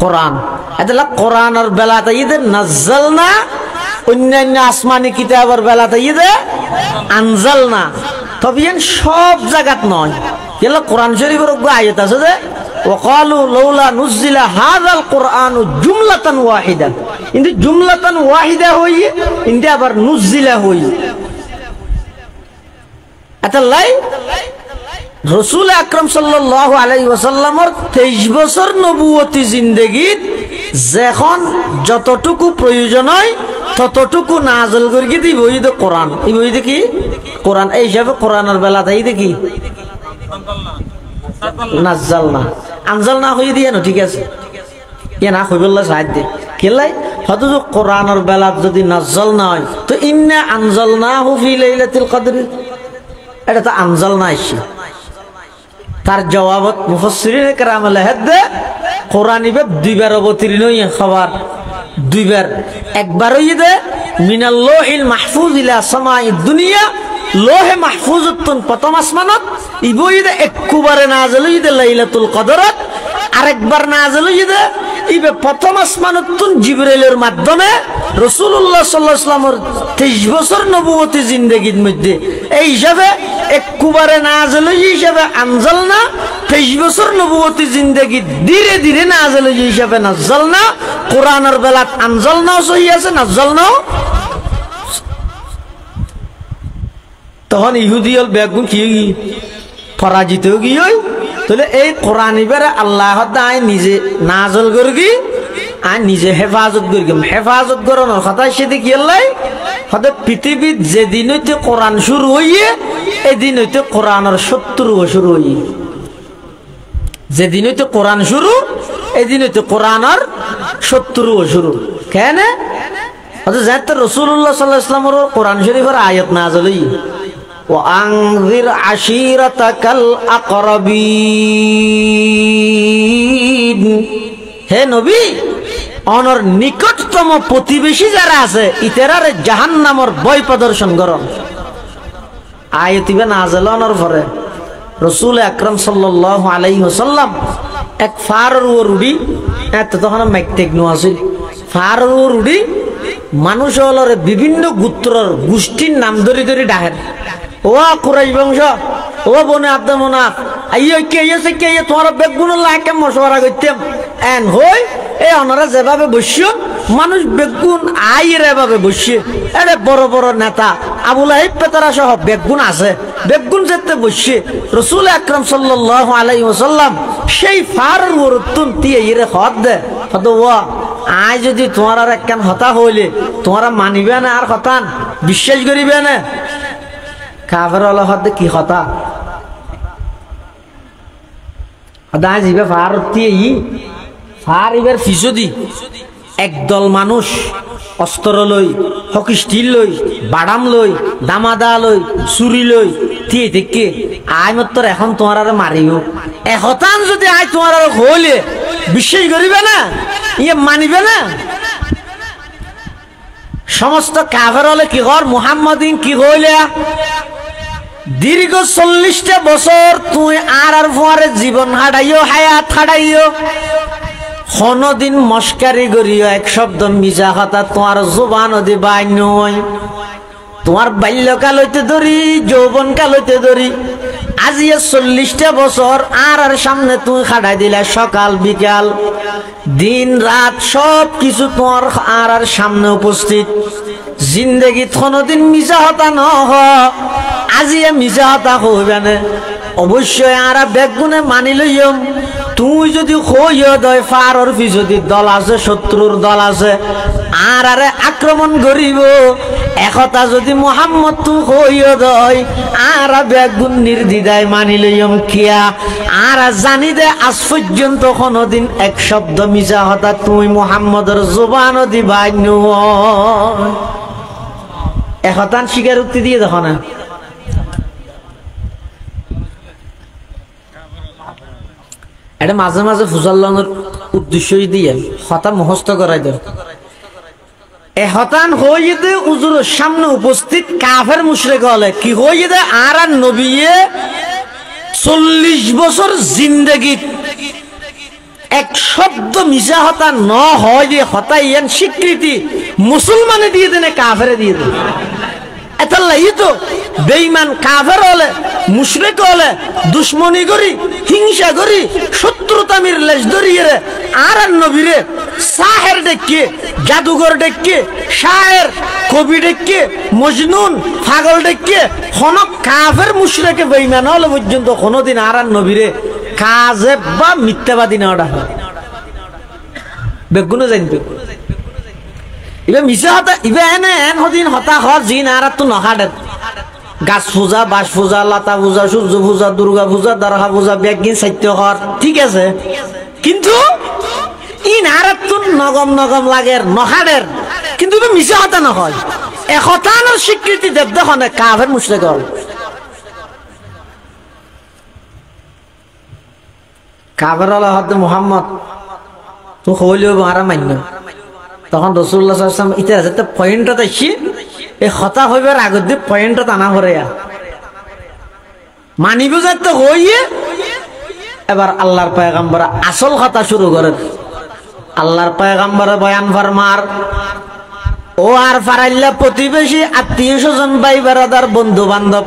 কোরআন। এটা কোরআনের বেলাতে ইদে নাজ্জালনা, অন্যান্য আসমানি কিতাবের বেলাতে ইদে আনজালনা। তবে সব জায়গাত নয়। এগুলো কোরআন শরীফের আয়াত আছে যে ওয়াকালু লাউলা নুজিলা হাযাল কুরআনু জুমলাতান ওয়াহিদা, কিন্তু জুমলাতান ওয়াহিদা হইয়ে কিন্তু আবার নুজিলা হই। এতলাই রাসূল আকরাম সাল্লাল্লাহু আলাইহি ওয়াসাল্লামের 23 বছর নবুয়তি জিন্দেগীত যখন যতটুকু প্রয়োজন হয় ততটুকু নাযিল করে দিব এই তো কোরআন। এই বই দেখি কোরআন এই হিসাবে কোরআনের বেলা তাই দেখি নাজ্জালনা আনজালনা হয়ে দিয়ে না, ঠিক আছে ইয়া না হইবল্লা সাহায্য কেলাই হয়তো কোরআনের বেলা যদি নাজ্জালনা হয় তো ইন্না আনজালনাহু ফি লাইলাতুল কদর, এটা তো আনজালনা আইছে। তার জবাবত মুফাসসিরিন কেরাম লেখে কোরআন ইবে দুইবার অবতীর্ণ হই খবর, দুইবার। একবার হই দে মিনাল লাউহিল মাহফুজ ইলা সামাঈদ দুনিয়া, লোহে মাহফুজতুন প্রথম আসমানত ইবই দে একবারে নাযিল হই দে লাইলাতুল কদরত। আরেকবার নাযিল হই দে ইবে প্রথম আসমানতুন জিবরাইলের মাধ্যমে রাসূলুল্লাহ সাল্লাল্লাহু আলাইহি ওয়াসাল্লামের 23 বছর নবুয়তি জিন্দেগীর মধ্যে। এই হিসাবে একবারে নাযিল হই হিসাবে আনজালনা, 23 বছর নবুয়তি জিন্দেগী ধীরে ধীরে নাযিল হই হিসাবে নাজ্জালনা। কোরআনের বেলাত আনজালনাও সহি আছে, নাজ্জালনাও। তখন ইহুদি হল বেগুন কি পরাজিত গিয়ে তাহলে এই কোরআন এবারে আল্লাহ আই নিজে নাযিল করগি আর নিজে হেফাজত করগি। হেফাজত করানোর কথা সেদিকে কি আল্লাহ হতে পৃথিবীর যেদিন হইতে কোরআন শুরু হইয়ে এদিন হইতে কোরআনের শত্রু শুরু হইয়ে, যেদিন হইতে কোরআন শুরু এদিন হইতে কোরআনের শত্রু শুরু। কেন? যাতে রাসূলুল্লাহ সাল্লাল্লাহু আলাইহি ওয়াসাল্লামের কোরআন শরীফের আয়াত নাযিল হই ওয়ানজির আশিরাতাকাল আকরাবিন, হে নবী অনর নিকটতম প্রতিবেশী যারা আছে ইতারারে জাহান্নামের ভয় প্রদর্শন করন। আয়াতিবে নাযিল হওয়ার পরে রাসূল আকরাম সাল্লাল্লাহু আলাইহি ওয়াসাল্লাম এক ফারর উড়ি এত তখন মাইকটেক নো আছিল ফারর উড়ি মানুষ হলরে বিভিন্ন গোত্রর গোষ্ঠীর নাম ধরে ধরে ডাকেন। ও কুরাইশ বংশ, ও বনে আব্দুল মুনাফ, আইয়ো কে আছে কে তোমার বেগুন লাকে মশওয়ারা করতাম এন হই এই ওনারা যেভাবে বসিও মানুষ বেগুন আইরে এভাবে বসিয়ে এরে বড় বড় নেতা আবু লাহিব পেতারা সহ বেগুন আছে, বেগুন যেতে বসিয়ে রাসূল আকরাম সাল্লাল্লাহু আলাইহি ওয়াসাল্লাম সেই ফারর ওরতুন দিয়ে ইরে হদ দে হদ ওয়া আই যদি তোমার আর একখান হতা হইলে তোমারা মানিবে না আর হতান বিশ্বাস করিবে না। কাফের হল হদ কি হতা হদা জিবে ফারতি ই ফার ইবার ফিসদি একদল মানুষ অস্ত্র লই, হকি স্টিল লই, বাদাম লই, দামাদা লই, চুরি লই থিয়ে থেকে আই মাত্র এখন তোমার আর মারিও এহতান যদি আই তোমার আর হইলে বিশ্বাস করিবে না, ইয়ে মানিবে না। সমস্ত কাফের হলে কি কর মুহাম্মাদিন কি কইলে দীর্ঘ 40টা বছর তুই আর পরে জীবন হারাইও হায়াত হারাইও কোনদিন মস্কারি করিও এক শব্দ মিছা কথা তোমার জবান দি বাই নয়। তোমার বাল্যকাল হইতে ধরি যৌবন কাল হইতে ধরি আজি 40টা বছর আর সামনে তুমি খাটাই দিলা, সকাল বিকাল দিন রাত সব কিছু তোমার আর সামনে উপস্থিত। জিন্দগিত কোনদিন মিছা হতা নহ, আজি মিছা হতা হইবে না। অবশ্যই আর বেগুনে মানি লইম। তুই যদি কইয় দয় ফারর যদি দল আছে, শত্রুর দল আছে, আর আরে আক্রমণ করিব, একথা যদি মোহাম্মদ তুই কইয় দয় আর বেগুন নির্দ্বিধায় মানি লইম। কিয়া আর জানি দে আজ পর্যন্ত কোনদিন এক শব্দ মিছা হতা তুই মোহাম্মদের জবান দিবাই নয়। একথান স্বীকারোক্তি দিয়ে দেখো না। এটা মাঝে মাঝে ফুজাল্লানোর উদ্দেশ্য দিয়ে হতা মুখস্থ করাই দেয়। এ হতান হয়ে দে উজুরের সামনে উপস্থিত কাফের মুশরিক হলে কি হয়ে দে আর নবিয়ে 40 বছর জিন্দগি এক শব্দ মিশা হতা ন হয় যে হতা ইয়ান স্বীকৃতি মুসলমানে দিয়ে দেনে কাফেরে দিয়ে দেন। এতাল্লাই তো বেঈমান কাফের হলে মুশরিক হলে দুশ্মনী করি হিংসা করি শত্রুতামির লেজ ধরিয়ে আর নবীরে সাহের ডেকে জাদুঘর ডেকে শায়ের কবি ডেকে মজনুন পাগল ডেকে কোন কাফের মুশরিকে বেঈমান হলে পর্যন্ত কোনদিন আর নবীরে কাজে বা মিথ্যাবাদী না ওটা বেগুনে জানবে। ইবে মিছা হতা ইবে এনে এন হদিন হতা হর জিন আর তো নহাডে গাছ পূজা বাস পূজা লতা পূজা সূর্য পূজা দুর্গা পূজা দরগা পূজা বেগিন সাহিত্য হর ঠিক আছে, কিন্তু ইন আর তো নগম নগম লাগের নহাডের, কিন্তু ইবে মিছা হতা নহয়। একতানোর স্বীকৃতি দেব দেখনে কাফের মুশরিক হল কাফের হল হতে মুহাম্মদ তো হইলেও মারা মান্য। তখন রাসূলুল্লাহ সাল্লাল্লাহু আলাইহি ওয়াসাল্লাম ইতিহাস একটা পয়েন্টত আসি এই হতা হইবার আগত দিয়ে পয়েন্টত আনা করে মানিব যাতে হইয়ে এবার আল্লাহর পয়গম্বর আসল কথা শুরু করেন। আল্লাহর পয়গম্বর বয়ান ফরমার ও আর ফারাইল্লা প্রতিবেশী আত্মীয় স্বজন ভাই বেড়াদার বন্ধু বান্ধব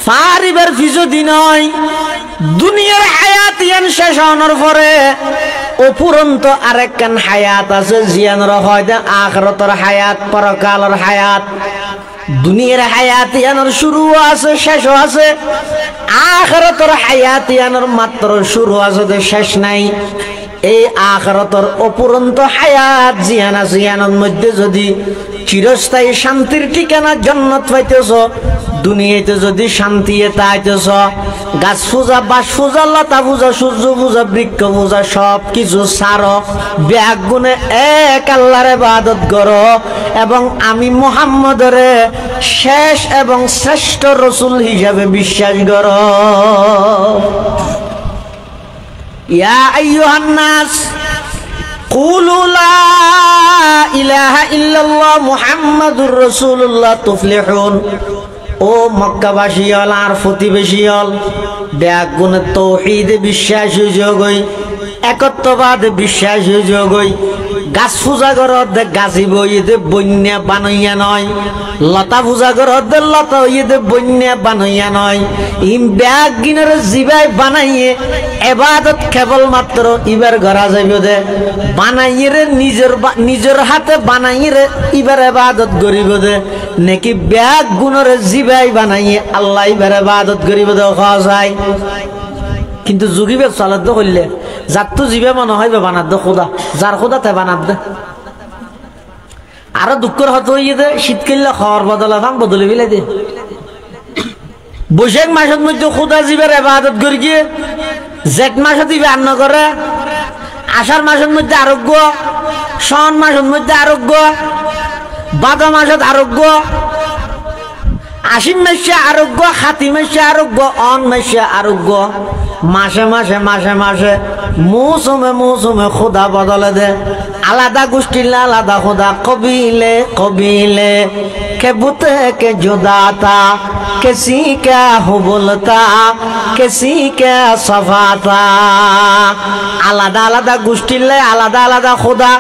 ফারিবার ফিজদি নয়, দুনিয়ার হায়াত ইয়ান শেষ হওয়ার পরে অপুরন্ত আরেকখান হায়াত আছে জিয়ানোর হয় আখিরাতের হায়াত, পরকালের হায়াত। দুনিয়ার হায়াত ইয়ানোর শুরু আছে শেষও আছে, আখিরাতের হায়াত ইয়ানোর মাত্র শুরু আছে শেষ নাই। এই আখিরাতের অপুরন্ত হায়াত জিয়ান আছে, ইয়ানোর মধ্যে যদি চিরস্থায়ী শান্তির ঠিকানা জান্নাত পাইতেছ, দুনিয়াতে যদি শান্তি তাইতেছ, গাছ পূজা বাস পূজা লতা পূজা সূর্য পূজা বৃক্ষ পূজা সব কিছু ছাড়ো, ব্যাগ গুনে এক আল্লাহর ইবাদত করো এবং আমি মুহাম্মদের শেষ এবং শ্রেষ্ঠ রাসূল হিসাবে বিশ্বাস করো। ইয়া আইয়ুহান নাস কুলু লা ইলাহা ইল্লাল্লাহ মুহাম্মাদুর রাসূলুল্লাহ তুফলিহুন। ও মক্কাবাসী হল আর প্রতিবেশী হল ব্যাগ গুণে তাওহীদে বিশ্বাসী যোগই, একত্ববাদে বিশ্বাসী যোগই। গাছ পূজা করত গাছি বইয়ে বন্যা বানাইয়া নয়, লতা পূজা করত লতা হইয়ে বন্যা বানাইয়া নয়। ইম ব্যাগ গিনের জিবাই বানাইয়ে এবাদত কেবলমাত্র ইবার গড়া যাইবে দে বানাইয়ে নিজের হাতে বানাইয়ে ইবার এবাদত করিব দে নাকি ব্যাগ গুণের জিবাই বানাইয়ে আল্লাহ ইবার এবাদত করিব দে খাওয়া যায়। কিন্তু যুগিবে চলার করলে যার তো জিবে মনে হয় বানাত দে খোদা, যার খোদা তে বানাত দে। আরো দুঃখের হত হইয়ে দে শীতকালে খাওয়ার বদলে ভাঙ বদলে বিলাই দে। বৈশাখ মাসের মধ্যে খোদা জিবের ইবাদত করি গিয়ে জেঠ মাসে দিবে আন্ন করে, আষাঢ় মাসের মধ্যে আরোগ্য, শাওন মাসের মধ্যে আরোগ্য, ভাদ মাসত আরোগ্য, আশ্বিন মাসে আরোগ্য, কাতি মাসে আরোগ্য, অন মাসে আরোগ্য। মাসে মাসে মাসে মাসে মৌসুমে মৌসুমে খোদা বদলে দে, আলাদা গোষ্ঠীর আলাদা খোদা, কবিলে কবিলে के बुते के जुदाता किसी क्या हो बोलता किसी क्या सफाता আলাদা আলাদা গোষ্ঠীলে আলাদা আলাদা খোদা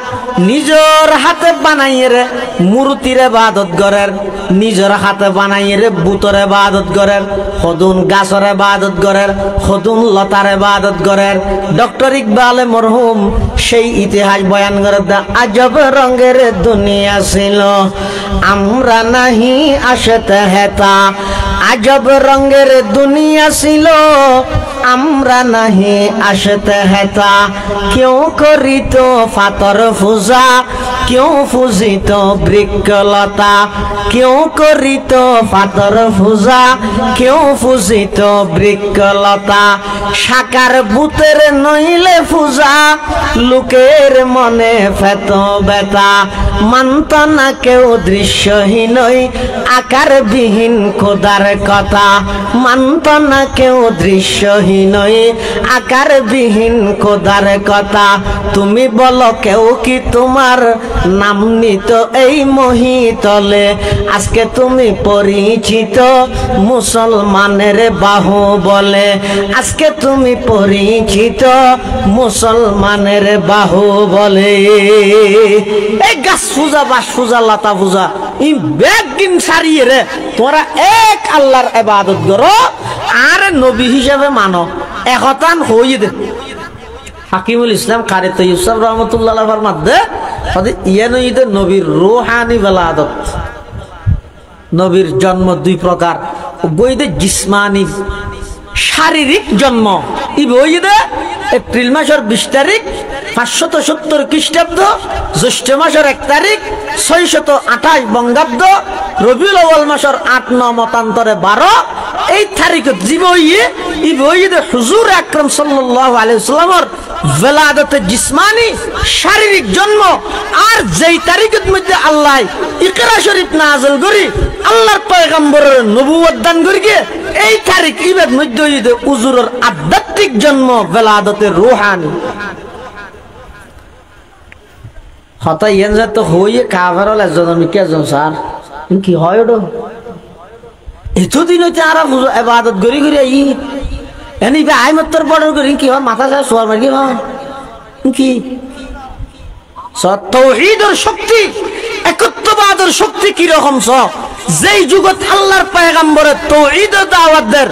নিজের হাতে বানাইয়ে রে মূর্তির ইবাদত করেন নিজের হাতে বানাইয়ে রে বুতর ইবাদত করেন খদুন গাছর ইবাদত করেন খদুন লতার ইবাদত করেন ডক্টর ইকবাল মরহুম সেই ইতিহাস বয়ান করে আজব রঙের দুনিয়া ছিল আমরা নাহি আসতে হেতা আজব রঙের দুনিয়া ছিল আমরা নাহি আসতে হেতা কেউ করিত ফাতর পূজা কেউ পূজিত বৃক্ষলতা কেউ করিত ফাতর পূজা কেউ পূজিত বৃক্ষলতা সাকার ভূতের নইলে পূজা লোকের মনে ফেত বেতা মানত না কেউ দৃশ্যহীনই আকারবিহীন খোদার কথা মানত না কেউ দৃশ্যহীনই আকারবিহীন খোদার কথা তুমি বলো কেউ কি তোমার নাম নিত এই মহিতলে আজকে তুমি পরিচিত মুসলমানের বাহু বলে আজকে তুমি পরিচিত মুসলমানের বাহু বলে এই গাছ পূজা বাস পূজা লতা পূজা ই বেগিন সারিয়ে রে তোরা এক আল্লাহর ইবাদত করো আর নবী হিসেবে মানো একতান হয়ে দে হাকিমুল ইসলাম কারি তৈয়ব রহমতুল্লাহ ফরমাতে ইয়ানো ঈদ নবীর রূহানি বেলাদত নবীর জন্ম দুই প্রকার বইদে জিসমানি শারীরিক জন্ম ই বইদে এপ্রিল মাসের 20 তারিখ 570 খ্রিস্টাব্দ জ্যৈষ্ঠ মাসের 1 তারিখ 628 বঙ্গাব্দ রবিউল আউয়াল মাসের 8-9 মতান্তরে 12 এই তারিখে জীবইয়ে ই বইদে হুজুর আকরাম সাল্লাল্লাহু আলাইহি ওয়াসাল্লামের বেলাদতে জিসমানি শারীরিক জন্ম আর যেই তারিখের মধ্যে আল্লাহ ইকরা শরীফ নাযিল করি আল্লাহর পয়গম্বরের নবুয়ত দান করি এই তারিখ ইবের মধ্যে ঈদ হুজুরের আধ্যাত্মিক জন্ম বেলাদতে রূহানি হতা ইয়েনজা তো হইয়ে কাফের হলে জনমি কে জন স্যার কি হয় ওটা এতদিন হইতে আর ইবাদত করি করি ই এনি বে আই মত্তর বড় করি কি হয় মাথা যা সোয়ার মারি হয় কি তাওহীদের শক্তি একত্ববাদের শক্তি কি রকম স যেই যুগত আল্লাহর পয়গম্বরের তাওহীদের দাওয়াত দের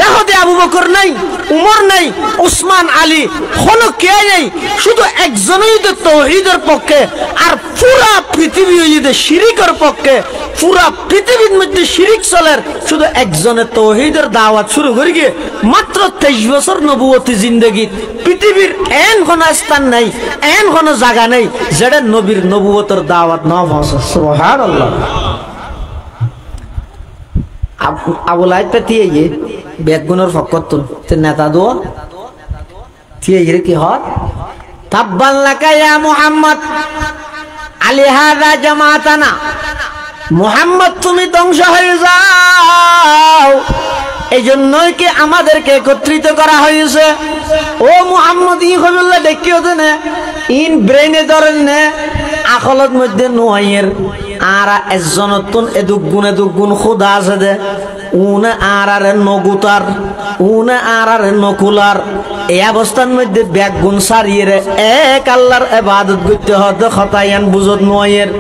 দাহদে আবু বকর নাই উমর নাই উসমান আলী কোনো কে নাই শুধু একজনই তো তাওহীদের পক্ষে আর পুরা পৃথিবী হইতে শিরকের পক্ষে পুরা পৃথিবীর মধ্যে শিরক চলের শুধু একজনের তাওহীদের দাওয়াত শুরু করি গিয়ে মাত্র 23 বছর নবুয়তি জিন্দেগি পৃথিবীর এন কোন স্থান নাই এন কোন জায়গা নেই যেটা নবীর নবুয়তের দাওয়াত না পৌঁছে সুবহানাল্লাহ আবুল আইত পেতিয়ে গিয়ে বেগুনের ফকতুন নেতা দো তিয়ে গিয়ে কি হয় তাব্বান লাকা ইয়া মুহাম্মদ আলি হাযা জামাতানা মুহাম্মদ তুমি ধ্বংস হয়ে যাও এই জন্যই কি আমাদেরকে একত্রিত করা হয়েছে ও মুহাম্মদ ই কবিল্লা দেখিও দেনে ইন ব্রেনে ধরেন নে আকলত মধ্যে নোয়াইয়ের আর একজনতুন এদুক গুণ খুদা আছে দে উনে আর নগুতার উনে আর নকুলার এই অবস্থার মধ্যে ব্যাগ গুণ সারিয়ে রে এক আল্লাহর ইবাদত করতে হতে খতায়ান বুঝত নোয়াইয়ের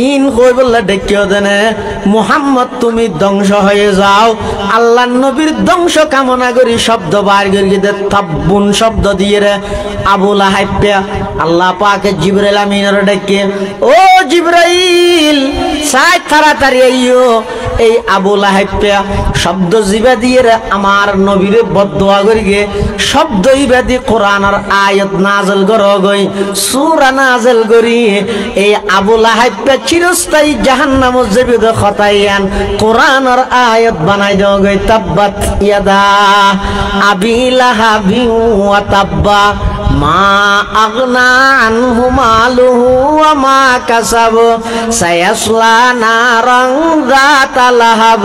ইন কই বললে দেখিও দেনে মুহাম্মদ তুমি ধ্বংস হয়ে যাও আল্লাহর নবীর ধ্বংস কামনা করি শব্দ বার করি দে তাব্বুন শব্দ দিয়ে রে আবু লাহাব আল্লাহ পাকে জিবরাইল আমিনের ডেকে ও জিবরাইল সাই তাড়াতাড়ি আইও এই আবু লাহাব শব্দ জিবা দিয়ে রে আমার নবীরে বদদুয়া করি গে শব্দ ইবাদি কোরআনের আয়াত নাযিল করো গই সূরা নাযিল করি এই আবু লাহাব চিরস্থায়ী জাহান্নামে যাবে খতায়ান কোরআনের আয়াত বানাই দাও গই তাব্বাত ইয়াদা আবি লাহাবি ওয়া তাব্বা মা আগনা আনহু মালুহু ওয়া মা কাসাব সায়াসলা নারান যাতা লাহাব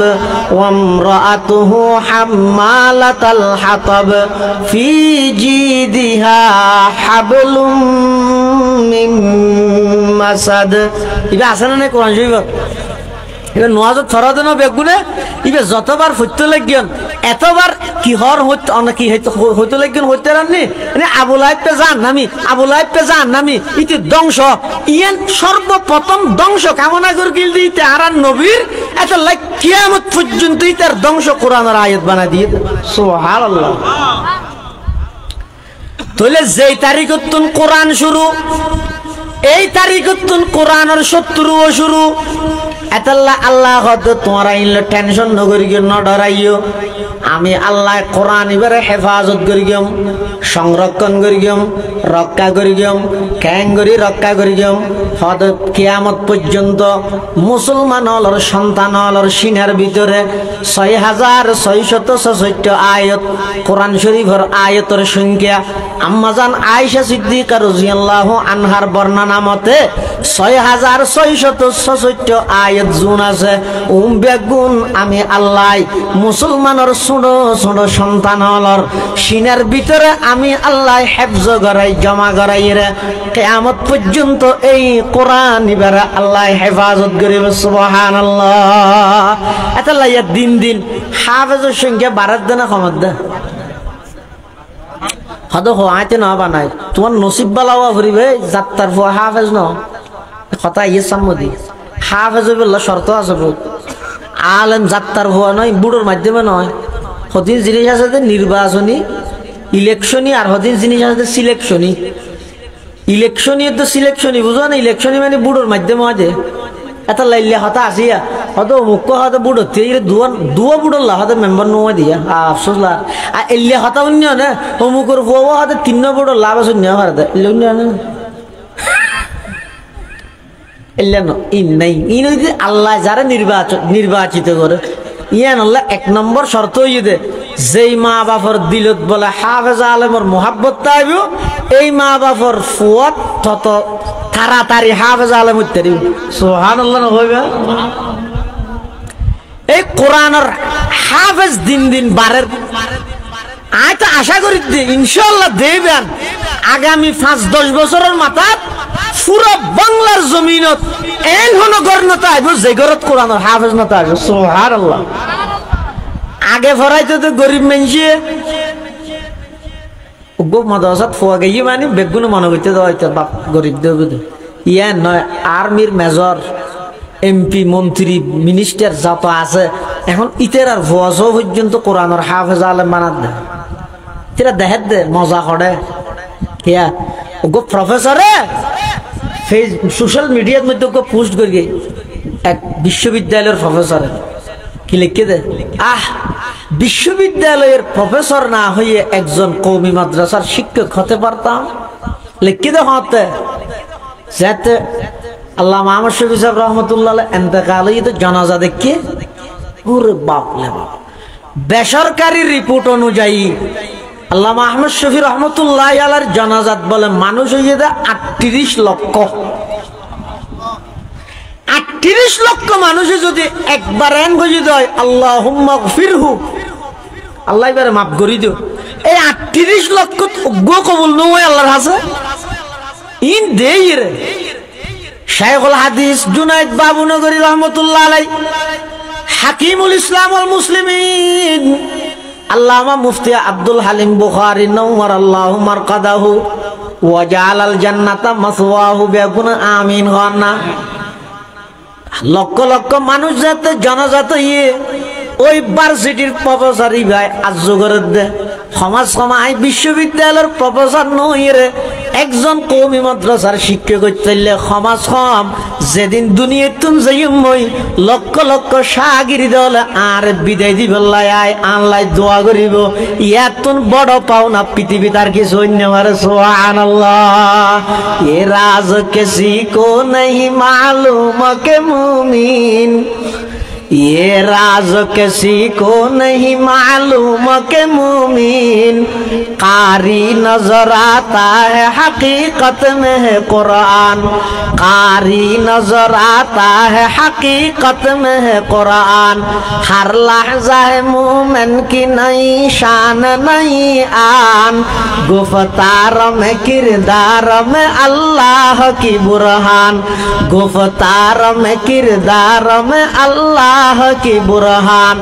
ওয়া ইমরাআতুহু হাম্মালাতাল হাতাব ফি জিদিহা হাবলুম মিন মাসাদ ইবা আছে না কোরআন শরীফ এবার নোয়াজত ছড়া দেন বেগুনে এবার যতবার হইতে লাগিয়ন এতবার কি হর হইতে অনেক কি হইতে লাগিয়ন হইতে রাননি আবুল আইপে যান নামি আবুল আইপে যান নামি ইতি ধ্বংস ইয়ান সর্বপ্রথম ধ্বংস কামনা করে গিল দিতে আর নবীর এত লাইক কিয়ামত পর্যন্ত তার ধ্বংস কোরআনের আয়াত বানাই দিয়ে সুবহানাল্লাহ। তাহলে যেই তারিখতুন কোরআন শুরু এই তারিখতুন কোরআনের শত্রুও শুরু এতাল্লাহ আল্লাহ হয়তো তোমরা ইনলে টেনশন নগরি গিয়ে ন ডরাইও আমি আল্লাহ কোরআন এবারে হেফাজত করি গিয়ম সংরক্ষণ করি গিয়ম রক্ষা করি গিয়ম ক্যাং করি রক্ষা করি গিয়ম হয়তো কিয়ামত পর্যন্ত মুসলমান হলর সন্তান হলর সিনার ভিতরে 6666 আয়াত কোরআন শরীফের আয়াতের সংখ্যা আম্মাজান আয়েশা সিদ্দিকা রাদিয়াল্লাহু আনহার বর্ণনা মতে 6666 আয়াত জুন আছে বেগুন আমি আল্লাহ মুসলমানের ছোটো ছোটো সন্তান হলর সিনার ভিতরে আমি আল্লাহ হেফজ করাই জমা করাই রে কিয়ামত পর্যন্ত এই কোরআন এবারে আল্লাহ হেফাজত করিবে সুবহানাল্লাহ। এতাল্লাহ দিন দিন হাফেজের সংখ্যা বাড়ার দেনা কমার দে হয়তো হওয়াইতে না বানাই তোমার নসিব বালাওয়া ফুরিবে যাত্রার ফুয়া হাফেজ ন কথা ইয়ে সাম্মদি হাফেজ বললে শর্ত আছে বহুত আলেম যাত্রার ফুয়া নয় বুড়োর মাধ্যমে নয় হদিন জিনিস আছে নির্বাচনী ইলেকশনই আর হদিন জিনিস আছে সিলেকশনই ইলেকশনই তো সিলেকশনই বুঝো না ইলেকশনই মানে বুড়োর মাধ্যমে হয় যে এত লাইলে হতা আসিয়া হয়তো মুখ্য হয়তো বুড়ো দুয়া বুড়োর লা হয়তো মেম্বার নোয়া দিয়া আফসোস লা আর এলে হতা অন্য না অমুকর ফুয়া হয়তো 3 বুড়োর লাভ আছে অন্য হারতে এলে অন্য না এলে ন ইন নাই ইন হইতে আল্লাহ যারা নির্বাচিত করে ইয়ান আল্লাহ 1 নম্বর শর্ত হইয়ে দে যেই মা বাপর দিলত বলে হাফেজ আলেমর মোহাব্বত তাইব এই মা বাপর ফুয়াত তত তাড়াতাড়ি হাফেজ আলেম হইতে দিবে সুবহানাল্লাহ না হইবে। এই কোরআনের হাফেজ দিন দিন বাড়ের আয় তো আশা করি ইনশাআল্লাহ দেবেন আগামী 5-10 বছরের মাথাত পুরো বাংলার জমিনত এন হন গর্ণতা আইব যে গরত কোরআনের হাফেজ না তাইব সুবহানাল্লাহ। আগে ফরাইতে তো গরিব মানুষে মাদ্রাসাত ফোয়া গিয়ে মানে বেগুন মনে করতে দেওয়া বাপ গরিব দেব ইয়া নয় আর্মির মেজর এমপি মন্ত্রী মিনিস্টার যত আছে এখন ইতের আর ভুয়াশো পর্যন্ত কোরআনের হাফেজ আলেম বানাত দে এরা দেখাত দে মজা করে কিয়া ওগো প্রফেসরে সোশ্যাল মিডিয়ার মধ্যে পোস্ট করি এক বিশ্ববিদ্যালয়ের প্রফেসরে কি লিখে দে বিশ্ববিদ্যালয়ের প্রফেসর না হয়ে একজন কওমি মাদ্রাসার শিক্ষক হতে পারতাম লিখে দে হতে যাতে আল্লাহ মোহাম্মদ শফি সাহেব রহমতুল্লাহ এতেকাল তো জানাজা দেখে ওরে বাপ লে বাপ বেসরকারি রিপোর্ট অনুযায়ী আল্লাহ মোহাম্মদ শফি রহমতুল্লাহ আলার জানাজাত বলে মানুষ হয়ে যায় 38 লক্ষ 38 লক্ষ মানুষে যদি একবার এন গজি দেয় আল্লাহুম্মা গফিরহু আল্লাহ এবারে মাফ করে দিও এই 38 লক্ষ গো কবুল নয় আল্লাহর কাছে ইন দেই রে শাইখুল হাদিস জুনায়েদ বাবুনগরী রহমাতুল্লাহ আলাইহি হাকিমুল ইসলাম ওয়াল মুসলিমিন আল্লামা মুফতি আব্দুল হালিম বুখারী নওয়ারাল্লাহু মারকাদাহু ওয়া জাআলাল জান্নাতা মাসওয়াহু বিকুন আমিন হনা লক্ষ লক্ষ মানুষ যাতে জনজাত ইয়ে ওই ভার্সিটির প্রফেসর ভাই আজগরের দে সমাজ সমাজ বিশ্ববিদ্যালয়ের প্রফেসর নয় রে একজন কওমি মাদ্রাসার শিক্ষক হইলে সমাজ কম যেদিন দুনিয়ার তুম যাইম মই লক্ষ লক্ষ শাগিরি দলে আর বিদায় দিবল্লাই আয় আনলাই দোয়া করিব ইয়াতুন বড় পাওনা পৃথিবী তার কিছু অন্য মারে সুবহানাল্লাহ এ রাজ কিসি কো नहीं मालूम के मुमीन ये राज किसी को नहीं मालूम के मुमीन कारी नजर आता है हकीकत में है कुरान कारी नजर आता है हकीकत में है कुरान हर लहजा है मोमिन की नई शान नई आन गुफ्तार में किरदार में अल्लाह की बुरहान गुफ्तार में किरदार में अल्लाह की बुरहान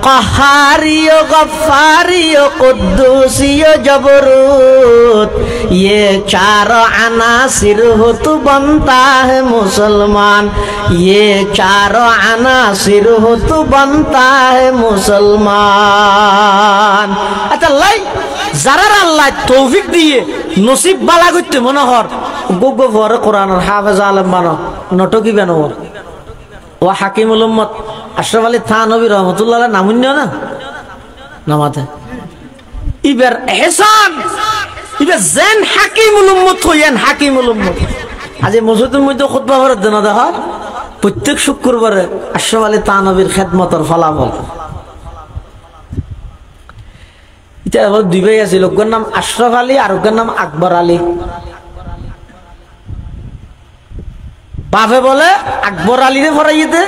क़हारियो गफ़्फ़ारियो क़ुद्दूसियो जबरूत ये चारों अनासिर हो तो बनता है मुसलमान ये चारों अनासिर हो तो बनता है मुसलमान। अच्छा लाई যারা আল্লাহ তৌফিক দিয়ে নসিব বালা করতে মনোহর গোগো পরে কোরআনের হাফেজ আলেম বানো নটকি বানো ও হাকিমুল উম্মত আশরাফ আলী থানভী রহমাতুল্লাহ নামুন্য না নামাতে ইবার এহসান ইবার জেন হাকিমুল উম্মত হইয়েন হাকিমুল উম্মত আজি মসজিদের মধ্যে খুতবা পড়ে দেন দেখ প্রত্যেক শুক্রবারে আশরাফ আলী থানভীর খেদমতের ফলাফল এটা দুই ভাই আছে লোকের নাম আশরাফ আলী আর ওর নাম আকবর আলী বাপে বলে আকবর আলীরে পড়াইতে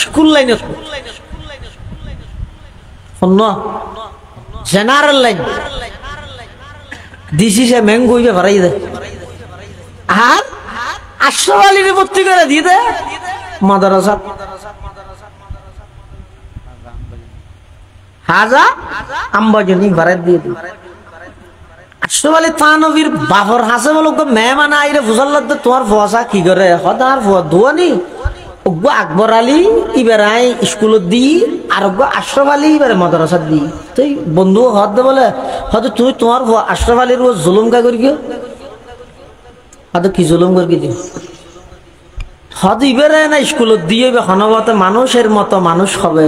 স্কুল লাইনে জেনারেল লাইন দিছি সে ম্যাঙ্গো পড়াই দে আর আশরাফ আলীরে ভর্তি করে দিয়ে দে মাদ্রাসা হাজা আম্বাজনী ভারত দিয়ে দিই আশরাফ আলী থানভীর বাপর হাসে বলো মেহমান আইরে ফুসাল্লাদ তোমার ফসা কি করে হদার ফুয়া দুয়ানি ওগো আকবর আলী এবার আই স্কুলত দিই আর ওগো আশরাফ আলী এবারে মাদ্রাসাত দিই তুই বন্ধু হদ বলে হয়তো তুমি তোমার আশরাফ আলীর ও জুলুম কা করি গিয়ে হয়তো কি জুলুম করি দিও হয়তো এবারে না স্কুলত দিয়ে হনবত মানুষের মতো মানুষ হবে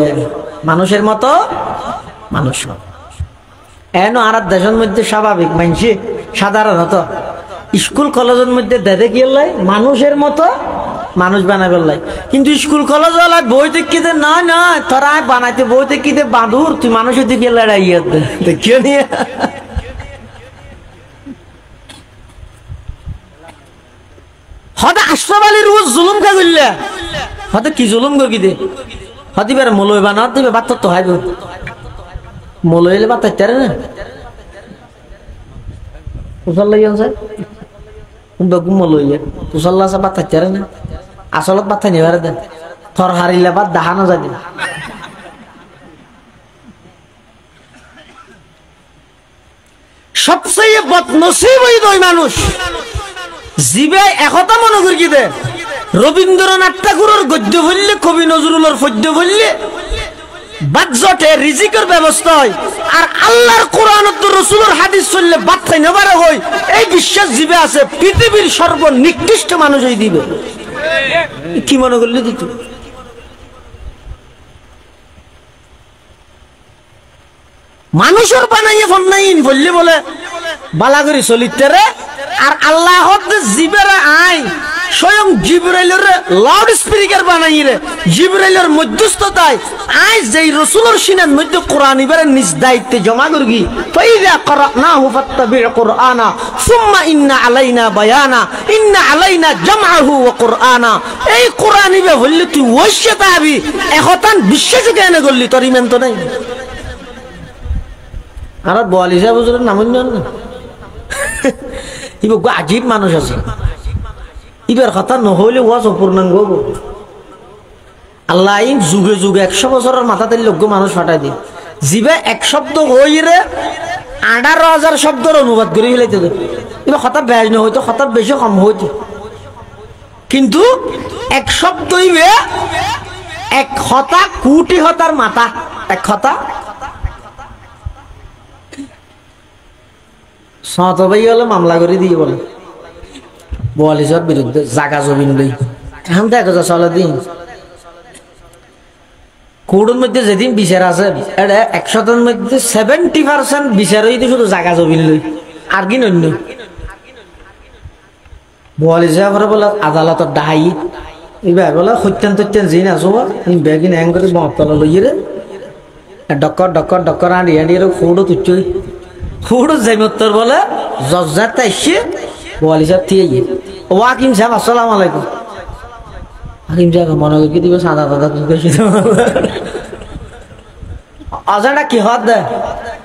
মানুষের মতো মানুষ এন আর দেশের মধ্যে স্বাভাবিক মানছি সাধারণত স্কুল কলেজের মধ্যে দেদে কি লাই মানুষের মতো মানুষ বানাবে লাই কিন্তু স্কুল কলেজ বই দেখিতে না না তোরা বানাইতে বই দেখিতে বাঁধুর তুই মানুষের দিকে লড়াইয়া দেখিও নিয়ে হয়তো আশরাফ আলীর রোজ জুলুম কা করলে হয়তো কি জুলুম করি দে হতে পারে মলয় বানা দিবে বাত তো হাইব মলয় এলে বাত তারে না উসাল লাগি আছে বেগু মলয় উসাল্লা সা বাত তারে না আসলত বাত নি বারে দে থর হারিলে বাত দাহানো যাবে সবচেয়ে বদনসিব ওই মানুষ জিবে একতা মনে করি কি দে রবীন্দ্রনাথ ঠাকুরের গদ্য বললে কবি নজরুলের পদ্য বললে বাজটে রিজিকের ব্যবস্থা হয় আর আল্লাহর কোরআন ও রাসূলের হাদিস চললে বাদ খাই নেবারে হয় এই বিশ্বাস জীবে আছে পৃথিবীর সর্বনিকৃষ্ট মানুষ হই দিবে কি মনে করলি দিত মানুষের বানাইয়ে ফোন নাই বললে বলে বালা করে চলিতে রে আর আল্লাহ জিবেরা আই স্বয়ং জিবরাইলের লাউড স্পিকার বানাই রে জিবরাইলের মধ্যস্থতায় আই যেই রাসূলের সিনার মধ্যে কোরআন ইবারে নিজ দায়িত্বে জমা করগি ফাইযা ক্বরানাহু ফাত্তাবি' কুরআনা সুম্মা ইন্না আলাইনা বায়ানা ইন্না আলাইনা জামআহু ওয়া কুরআনা এই কোরআন ইবে হইলে তুই ওইশে পাবি এখন বিশ্বাস কেন করলি তোর ইমান তো নাই আর বলি সাহেব হুজুরের নাম না ইবো আজীব মানুষ আছে ইবার কথা নহলে ওয়াজ অপূর্ণাঙ্গ আল্লাহ যুগে যুগে 100 বছরের মাথাতে লোক মানুষ ফাটাই দিয়ে জিবে এক শব্দ হইরে 18,000 শব্দের অনুবাদ করে ফেলাইতে এবার কথা বেশ না হইতো কথা বেশি কম হইতো কিন্তু এক শব্দ হইবে এক কথা কোটি হতার মাথা এক কথা সত ভাই হলে মামলা করে দিয়ে বলে বোয়ালিশর বিরুদ্ধে জাগা জমিন লই এখন দেখো যা চলে দিন কোর্টের মধ্যে যেদিন বিচার আছে 100-এর মধ্যে 70% বিচার হইতে শুধু জাগা জমিন লই আর কি নন্য বোয়ালিশর বলে আদালতের ডাহাই ইবা বলে হত্যা তত্যা জিন আছো বেগিন হ্যাং করে বতলা লইয়ে রে ডক্কর ডক্কর ডক্কর আড়ি আড়ি ফুড়ো তুচ্ছই ফুড়ো জাইমত্তর বলে জজ্জাত তাইছে ওয়ালি সাহেব থিয়ে গিয়ে ওয়াকিম সাহেব আসসালামু আলাইকুম হাকিম সাহেব মনে করে দিবে সাদা দাদা অজানা কি হদ দে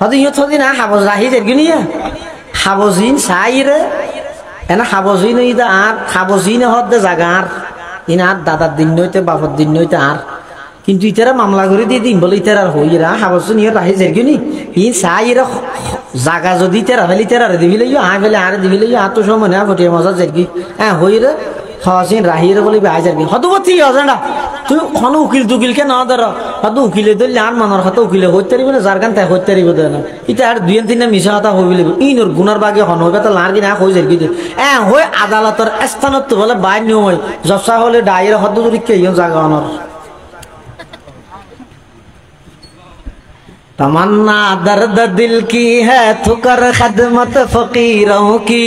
হদ ইয়ত হদি না হাবজ রাহি যেরগি নিয়া হাবজিন সাইরে এনা হাবজিন ইদা আর হাবজিন হদ দে জাগার ইনার দাদার দিন নইতে বাবার দিন নইতে আর কিন্তু ইতারা মামলা করে দিয়ে দিন বলে ইতারা হইরা হাবজিন ইয়ত রাহি যেরগি নি ইন সাইরে জাগা যদি তেরা ফেলি তেরা দিবিলে আ ফেলে আর দিবিলে আর তো সময় না ফটিয়ে মজা যেরগি হ্যাঁ হইরে হাসিন রাহিরে বলি বাই যাবি হতবতি অজানা তুই কোন উকিল তুকিলকে না ধর হত উকিলে ধরলে আর মানর হত উকিলে হইতে পারিব না যার গান তাই হইতে পারিব না এটা আর দুই তিনটা মিশা হতা হইব ইনর গুনার বাগে হন হইবে তো লার কিনা হই যাবি হই আদালতের স্থানত তো বলে বাইর নিয়ম হয় জবসা হলে ডাইরে হত ধরি কে ইন জায়গা অনর तमन्ना दर्द दिल की है तो कर खदमत फकीरों की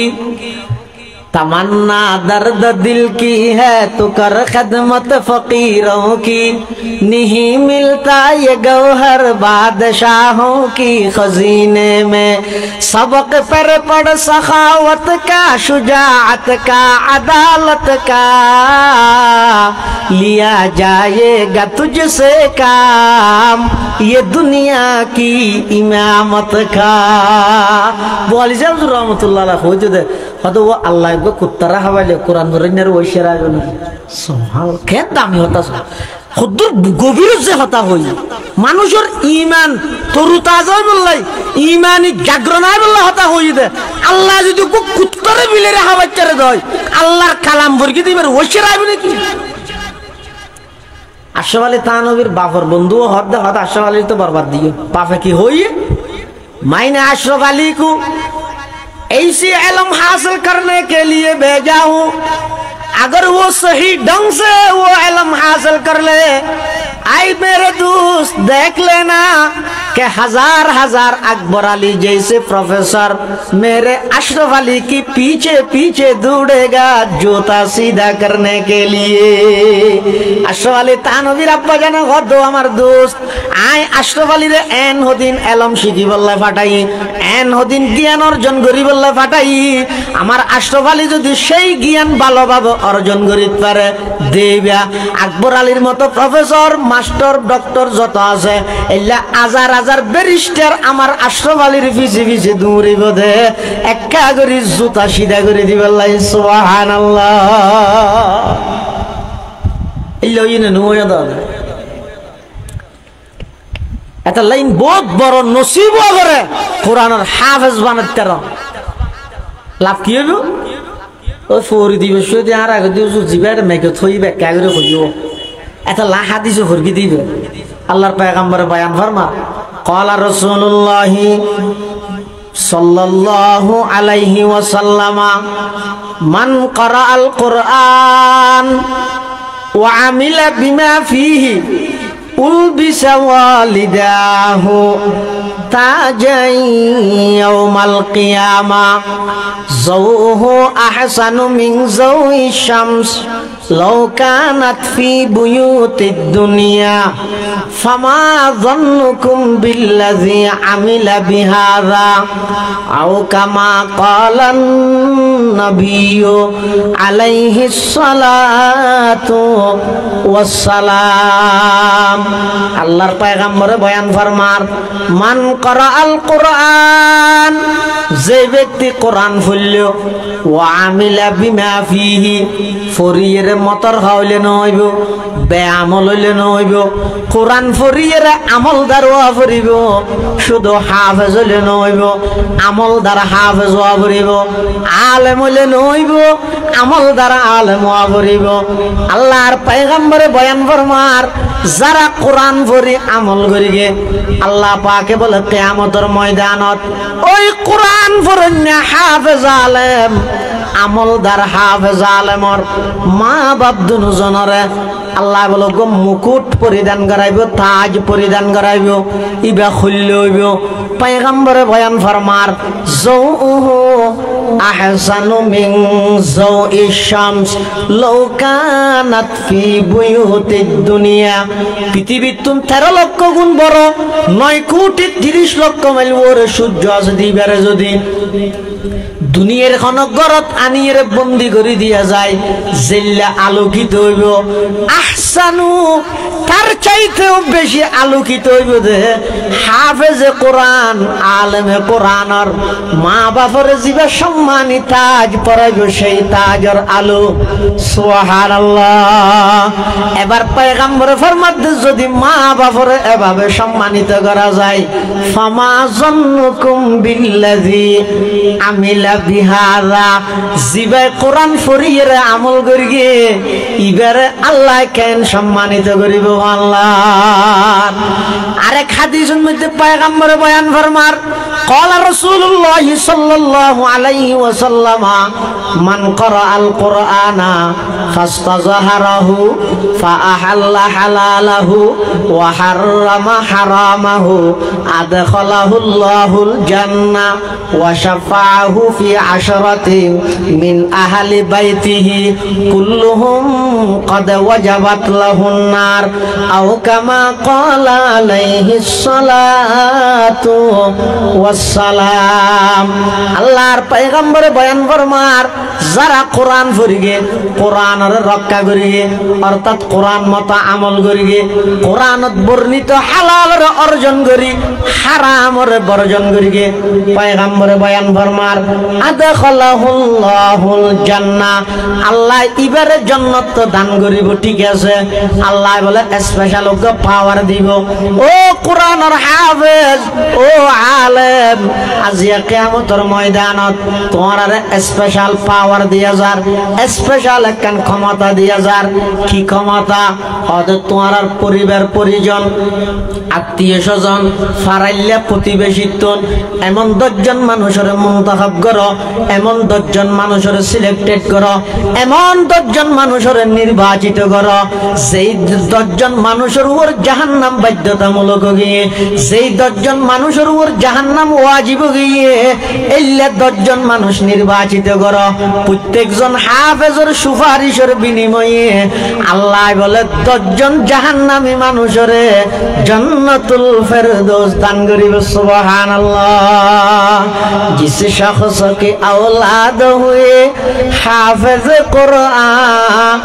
तमन्ना दर्द दिल की है तो कर खदमत फकीरों की नहीं मिलता ये गौहर बादशाहों की खजीने में सबक पर पढ़ सखावत का शुजाअत का अदालत का लिया जाएगा तुझसे काम ये दुनिया की इमामत का बोली जब रहमतुल्लाह अलैह हो जदे हतो वो अल्लाह को कुत्तरा हवाले कुरान धरनेर ওইশরা গনো সুবহান কে দামি হতা খুদুর গভীর যে হতা হই মানুষের ঈমান তরু তাজা বললাই ঈমানি জাগরণায় বললা হতা হই দে আল্লাহ যদি কুত্তরে বিলেরে হাওয়াচ্চারে দয় আল্লাহর কালাম বর্গি দিবের ওইশরা আইবে কি আশরাফ আলী তানভীর বাপর বন্ধু হদ হদ আশরাফ আলী तो बर्बाद दियो पापे की होई मैंने अशरफ अली को ऐसी इल्म हासिल करने के लिए भेजा हूँ अगर वो सही ढंग से वो इल्म हासिल कर ले आई मेरे दोस्त देख लेना कि हजार हजार अकबर अली जैसे प्रोफेसर मेरे अशरफ अली की पीछे पीछे दौड़ेगा जूता सीधा करने के लिए अशरफ अली तानवीर अब्बा जाने गद्दो हमार दोस्त आय अशरफ अली रे एन होदिन एलम शिखी बल्ला फाटाई एन होदिन ज्ञान अर्जन करी बल्ला फाटाई আমার আশরাফ আলী যদি সেই জ্ঞান ভালোভাবে অর্জন করিতে পারে দেবা আকবর আলীর মতো প্রফেসর মাস্টার ডক্টর যত আছে এলা হাজার হাজার ব্যারিস্টার আমার আশরাফ আলীর পিছে পিছে দৌড়িব দে একা করে জুতা সিধা করে দিবে আল্লাহ সুবহানাল্লাহ ইল্লা ইনা নুয়া দা এটা লাইন বহুত বড় নসিব করে কোরআনের হাফেজ বানাতে লাভ কি হইব ওই ফরি দিবে সে আর আগে দিও জিবার মেকে থই বেকা করে কইও এটা লা হাদিস ফরকি দিবে আল্লাহর পয়গম্বর বয়ান ফরমা ক্বালা রাসূলুল্লাহ সাল্লাল্লাহু আলাইহি ওয়াসাল্লাম মান ক্বারাআল কুরআন ওয়া আমিলা বিমা ফিহি উলবিসা ওয়ালিদাহু তাজাই ইয়াউমাল কিয়ামা যাওহু আহসানু মিন যাওই শামস লাউ কানাত ফি বুয়ুতিদ দুনিয়া ফামা যান্নুকুম বিল্লাযী আমিলা বিহাযা আও কামা ক্বালান নাবিয়্যু আলাইহিস সালাতু ওয়াস সালাম আল্লাহর পয়গম্বরে বয়ান ফরমার মান ক্বারাআল কুরআন যে ব্যক্তি কোরআন পড়ল ওয়া আমিলা বিমা ফিহি ফরিয়ের মতর হইলে নইব বেআমল হইলে নইব কোরআন ফরিয়ের আমলদার হওয়া পড়িব শুধু হাফেজ হইলে নইব আমলদার হাফেজ হওয়া পড়িব আলেম হইলে নইব আমলদার আলেম হওয়া পড়িব আল্লাহর পয়গম্বরে বয়ান ফরমার যারা কোরআন পড়ি আমল করিগে আল্লাহ পাকে বলে কিয়ামতের ময়দানত ওই কোরআন পড়না হাফেজ আলেম আমলদার হাফেজ আলেমর মা বাপ দুজনরে আল্লাহ বলে গো মুকুট পরিধান করাইব তাজ পরিধান করাইব ইবা খুললে হইব পয়গম্বরে বয়ান ফরমার যাওহু আহসানু মিন যাওইশ শামস লাউ কানাত ফি বুয়ুতিদ দুনিয়া। পৃথিবীর তুম 13 লক্ষ গুণ বড়, 9 কোটি 30 লক্ষ মাইল বড় সূর্য আছে দিবারে যদি দুনিয়ার খনগরত আনিয়ে বন্দি করে দিয়া যায়, জেল্লা আলোকিত হইব। আহসানু তার চাইতেও বেশি আলোকিত হইব যে হাফেজে কোরআন, আলেমে কোরআনর মা বাপরে জীবে সম্মানী তাজ পরাইব, সেই তাজর আলো। সুবহানাল্লাহ। এবার পয়গম্বরে ফরমাতে যদি মা বাপরে এভাবে সম্মানিত করা যায়, ফামা জন্নুকুম বিল্লাযী আমিলা বিহারা, জিবে কোরআন ফরিয়ে আমল করিয়ে ইবারে আল্লাহ কেন সম্মানিত করিব আল্লাহ। আরেক হাদিসের মধ্যে পয়গম্বর বয়ান ফরমার, قال رسول الله صلى الله عليه وسلم من قرأ القرآن فاستظهره فأحل حلاله وحرم حرامه أدخله الله الجنة وشفعه في 10 من أهل بيته كلهم قد وجبت له النار أو كما قال عليه الصلاة والسلام। আল্লাহর পয়গম্বরে বয়ান ফরমার, যারা কোরআন পড়িগে, কোরআনের রক্ষা করিগে, অর্থাৎ কোরআন মতো আমল করিগে, কোরআনত বর্ণিত হালালের অর্জন করি, হারামের বর্জন করিগে, পয়গম্বরে বয়ান ফরমার আদখালাহুল্লাহুল জান্নাহ, আল্লাহ ইবারে জান্নাত দান করিব। ঠিক আছে, আল্লাহ বলে স্পেশাল ওকে পাওয়ার দিব। ও কোরআনের হাফেজ, ও আলেম, আজিয়া কিয়ামতের ময়দানত তোমার স্পেশাল পাওয়ার দিয়া যার, স্পেশাল একখান ক্ষমতা দিয়া যার। কি ক্ষমতা? হয়তো তোমার পরিবার পরিজন, আত্মীয় স্বজন, ফারাইল্লা প্রতিবেশিত্ব, এমন 10 জন মানুষের মুনতাখাব করো, এমন 10 জন মানুষের সিলেক্টেড করো, এমন 10 জন মানুষের নির্বাচিত করো, যেই 10 জন মানুষের উপর জাহান্নাম বাধ্যতামূলক গিয়ে, যেই 10 জন মানুষের উপর জাহান্নাম ওয়াজিব গিয়ে, এইলা 10 জন মানুষ নির্বাচিত করো। প্রত্যেকজন হাফেজের সুপারিশের বিনিময়ে আল্লাহ বলে 10 জন জাহান্নামী মানুষের জান্নাতুল ফেরদৌস দান করিব। সুবহানাল্লাহ। जिस शख्स के औलाद हुए हाफिज कुरान,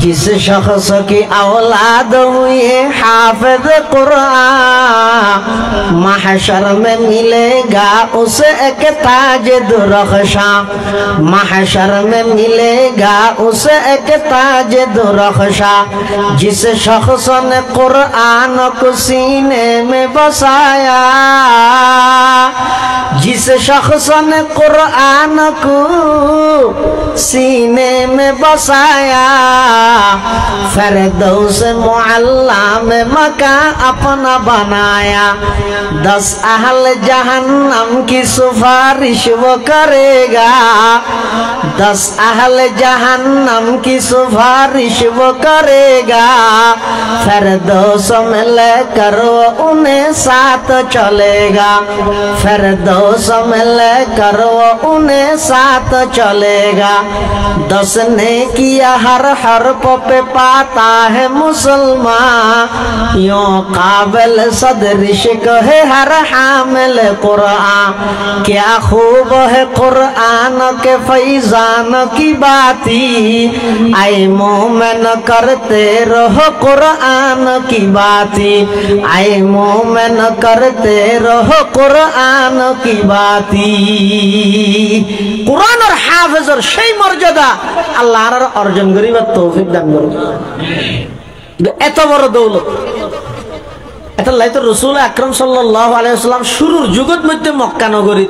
जिस शख्स की औलाद हुए हाफिज कुरान, महशर में मिलेगा उसे एक ताज दुरख्शा, महशर में मिलेगा उसे एक ताज दुरख्शा। जिस शख्स ने कुरान को सीने में बसाया, जिस शख्स ने कुरान को सीने में बसाया, फिरदौस मुअल्ला में मकान अपना बनाया। 10 अहल जहन्नम की सिफारिश वो करेगा, 10 अहल जहन्नम की सिफारिश वो करेगा। फिरदौस में लेकर वो उन्हें साथ चलेगा, फिरदौस में लेकर वो उन्हें साथ चलेगा। 10 ने किया हर हर्फ पे पाता है मुसलमान, यूं काबिल सदर इश्क है हर हामिल कुरान। क्या खूब है कुरान के फैजान की बाती, आए मोमिन करते रहो कुरान की बाती, आए मोमिन करते रहो कुरान की बाती। कुरान और हाफिज और সেই মর্যাদা আল্লাহর অর্জন করিবার তৌফিক দান করুন। এত বড় দৌলত, এটা লাইতো রাসূল আকরাম সাল্লাল্লাহু আলাইহি ওয়াসাল্লাম শুরুর যুগত মধ্যে মক্কা নগরী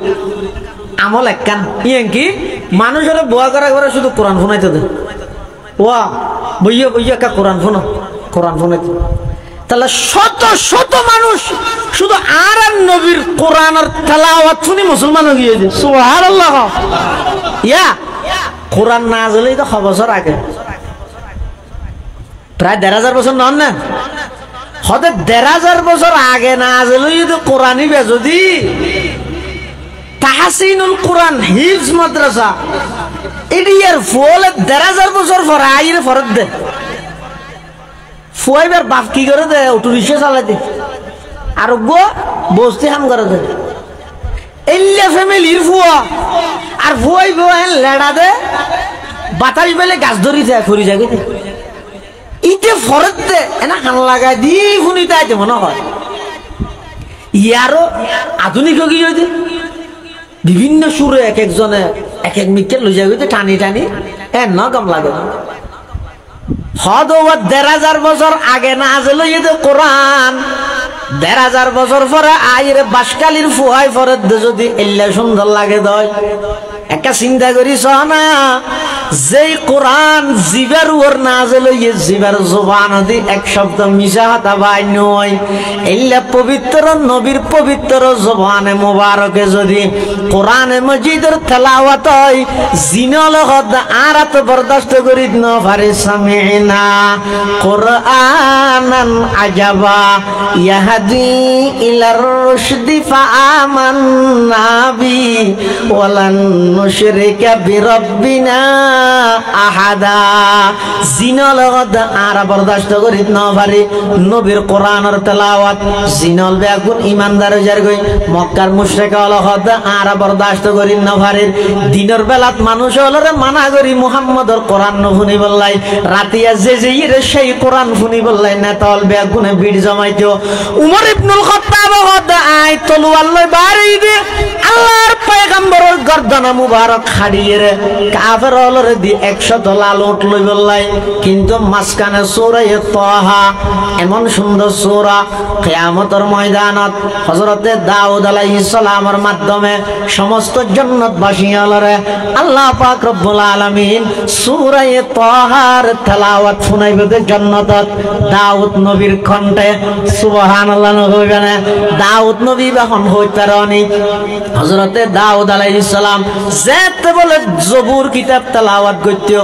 আমল একখান ইয়েন কি মানুষের বোয়া করা করে শুধু কোরআন শোনাইতে দেয়। ওয়া বইয়া বইয়া কা কোরআন শোনো, কোরআন শোনাইতে। তাহলে শত শত মানুষ শুধু আর নবীর কোরআনের তেলাওয়াত শুনি মুসলমান হয়ে গিয়েছে। সুবহানাল্লাহ। ইয়া কোরআন নাযিল হইতো 6 বছর আগে, প্রায় 1,500 বছর নন না, হতে 1,500 বছর আগে নাযিল হইতো কোরআনই বেজদি তাহসিনুল কোরআন হিফজ মাদ্রাসা এটি এর ফলে ১,৫০০ বছর পরে আইরে ফরত দে ফুয়াইবার বাপ কি করে দে অটো রিক্সা চালাই দে আর বস্তি হাম করে দে এল্লা ফ্যামিলির ফুয়া আর ফুয়াই ফুয়াই লেড়া দে বাতাস বেলে গাছ ধরি যায় ফুরি যায় ইতে ফরত দে এনা হান লাগাই দি শুনিতে আইতে মনে হয় ইয়ারও আধুনিক হয়ে গিয়ে বিভিন্ন সুরে এক একজনে এক এক মিকে লই যায় টানি টানি ন কম লাগে হদ ১,৫০০ বছর আগে না আছে লইয়ে দে কোরআন ১,৫০০ বছর পরে আইরে বাসকালির ফুয়াই ফরত দে যদি এল্লা সুন্দর লাগে দয় একটা চিন্তা করিস না যেই কোরআন জিবার ওর না আছে লইয়ে জিবার জবান দি এক শব্দ মিশা হাতা বাই নয় এল্লা পবিত্র নবীর পবিত্র জবানে মুবারকে যদি কোরআনে মজিদের তেলাওয়াত হয় জিনল হদ আর এত বরদাস্ত করি ন পারে সামিনা কোরআনান আজাবা ইয়াহদি ইলার রুশদি ফাআমান্না বি ওয়ালান নুশরিকা বিরাব্বিনা আহাদা জিনল হদ আর বরদাস্ত করি ন পারে নবীর কোরআনের তেলাওয়াত জিনল বেগুন ইমানদার যার গই মক্কার মুশরিক হল হদ আর বরদাস্ত করি ন পারে দিনের বেলাত মানুষ হলরে মানা করি মুহাম্মদর কোরআন ন শুনি বললাই রাতিয়া যে যে সেই কোরআন শুনি বললাই না তল বেগুনে ভিড় জমাইতো উমর ইবনুল খাত্তাব হদ আই তলোয়ার লই বাড়ি দে আল্লাহর পয়গম্বরের গর্দন মুবারক খাড়িয়ে রে কাফের হলরে দি ১০০ লাল উঠ লই বললাই কিন্তু মাঝখানে সূরা তাহা এমন সুন্দর সূরা কিয়ামতের ময়দানত হযরতে দাউদ আলাইহিস সালামের মাধ্যমে সমস্ত জান্নাতবাসী হলরে আল্লাহ পাক রব্বুল আলামিন সূরা তাহার তেলাওয়াত শুনাইবে দে জান্নাতত দাউদ নবীর কণ্ঠে সুবহানাল্লাহ কইবে না দাউদ নবী যখন হইতারনি হযরতে দাউদ আলাইহিস সালাম যেতে বলে জবুর কিতাব তেলাওয়াত করতে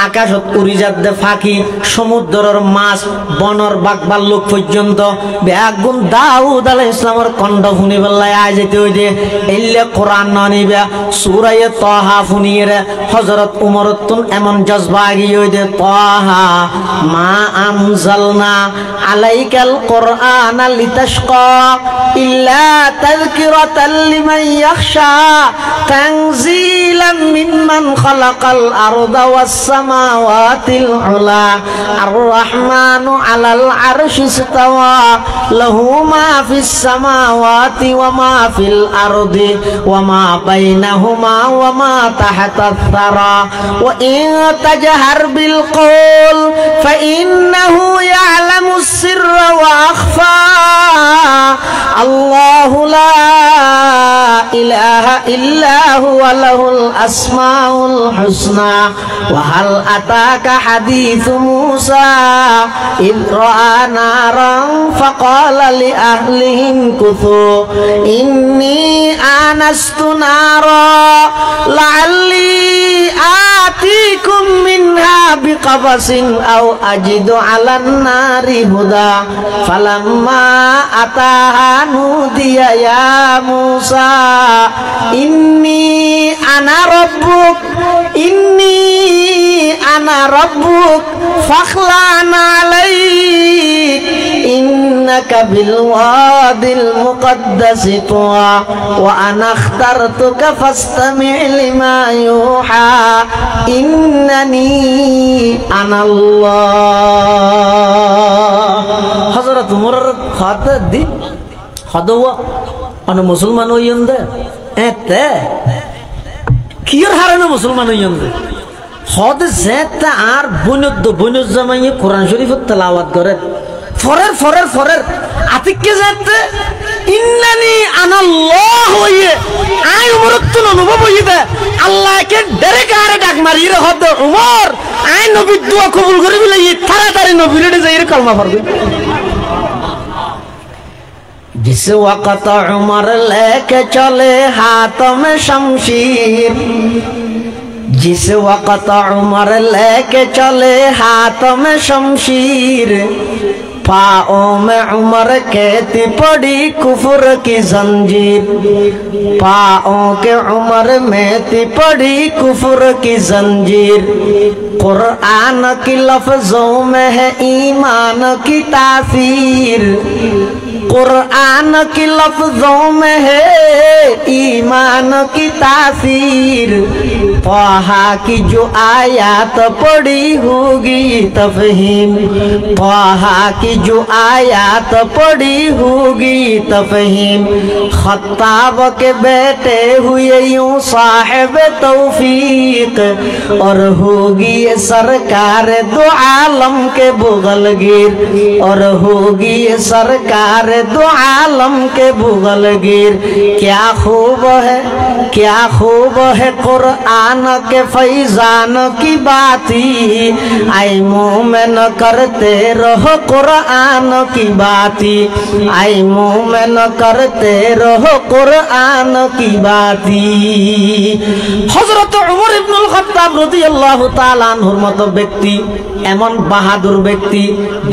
আকাশত উড়ি যাতে ফাঁকি সমুদ্রের মাছ বনর বাঘভাল্লুক পর্যন্ত বেগুন দাউদ আলাইহিস সালামের কণ্ঠ শুনি বললাই আই যেতে হইতে এল্লে কোরআন ননিবা সূরা তাহা শুনিয়ে হযরত উমরতুন এমন জজবা গিয়ে হইতে তাহা মা আমজালনা আলাইকাল কোরআনা লিতাশকা ইল্লা তাযকিরাতাল লিমান ইয়াখশা তানজিলাম মিম্মান খালাকাল আরদা ওয়াস সামাওয়াতিল উলা আর রহমানু আলাল আরশি ইসতাওয়া লাহু মা ফিস সামাওয়াতি ওয়া মা ফিল আরদি ওয়া মা বাইনাহুমা ওয়া মা তাহতাস সারা ওয়া ইন তাজহার বিল কওল ফাইন্নাহু ইয়ালামুস সিররা ওয়া আখফা আল্লাহু লা ইলাহা ইল্লা হুয়া লাহুল আসমাউল হুসনা ওয়া হাল আতাকা হাদিসু মূসা ইয রাআ নারান ফাকালা লি আহলিহিম কুথু ইন্নী আনাস্তু নারা লাআল্লি আতিকুম মিনহা বিকাবাসিন আও আজিদু আলান নারি হুদা ফালাম্মা আতাহা নুদিয়া ইয়া মূসা ইন্নী আনা রাব্বুক ফাখলান আলাইক ইন্নাকা বিল ওয়াদিল মুকদ্দাসি তুয়া ওয়া আনা ইখতারতুকা ফাসতামি' লিমা ইউহা ইন্নানি আনাল্লাহ হযরত উমরের খাতে দি হদওয়া মানে মুসলমান হইন দে এতে কির হারানো মুসলমান হইন দে হদ যেতে আর বনুদ জামাইয়ে কোরআন শরীফের তেলাওয়াত করে ফরের আতিককে যেতে ইন্নানি আনাল্লাহ হইয়ে আই উমরত তো অনুভব হইবে আল্লাহকে ডাইরেক্ট আরে ডাক মারি রে হদ উমর আই নবী দোয়া কবুল করি বলে তাড়াতাড়ি নবীরে যাইরে কলমা পড়বে जिस वक्त उमर लेके चले हाथ में शमशीर जिस वक्त उमर लेके चले हाथ में शमशीर पाओं में उमर कहती पड़ी कुफर की जंजीर पाओं के उमर में थी पड़ी कुफर की जंजीर कुरान की लफ्जों में है ईमान की तासीर कुरान की लफ्जों में है ईमान की तासीर फ़ाहा की जो आयत पड़ी होगी तफ़हीम फ़ाहा की जो आयत पड़ी होगी तफ़हीम खत्ताब के बेटे हुए यूं साहिब तौफीक और होगी ये सरकार दो आलम के बुगलगिर और होगी ये सरकार दो आलम के बुगलगिर क्या खूब है कुरान के फैजान की बाती आई मुँह में न करते रहो कुरान की बाती आई मुँह में न करते रहो कुरान की बाती हजरत उमर इब्नुल खत्ताब রাদিয়াল্লাহু তাআলা আনহুর মতো ব্যক্তি এমন বাহাদুর ব্যক্তি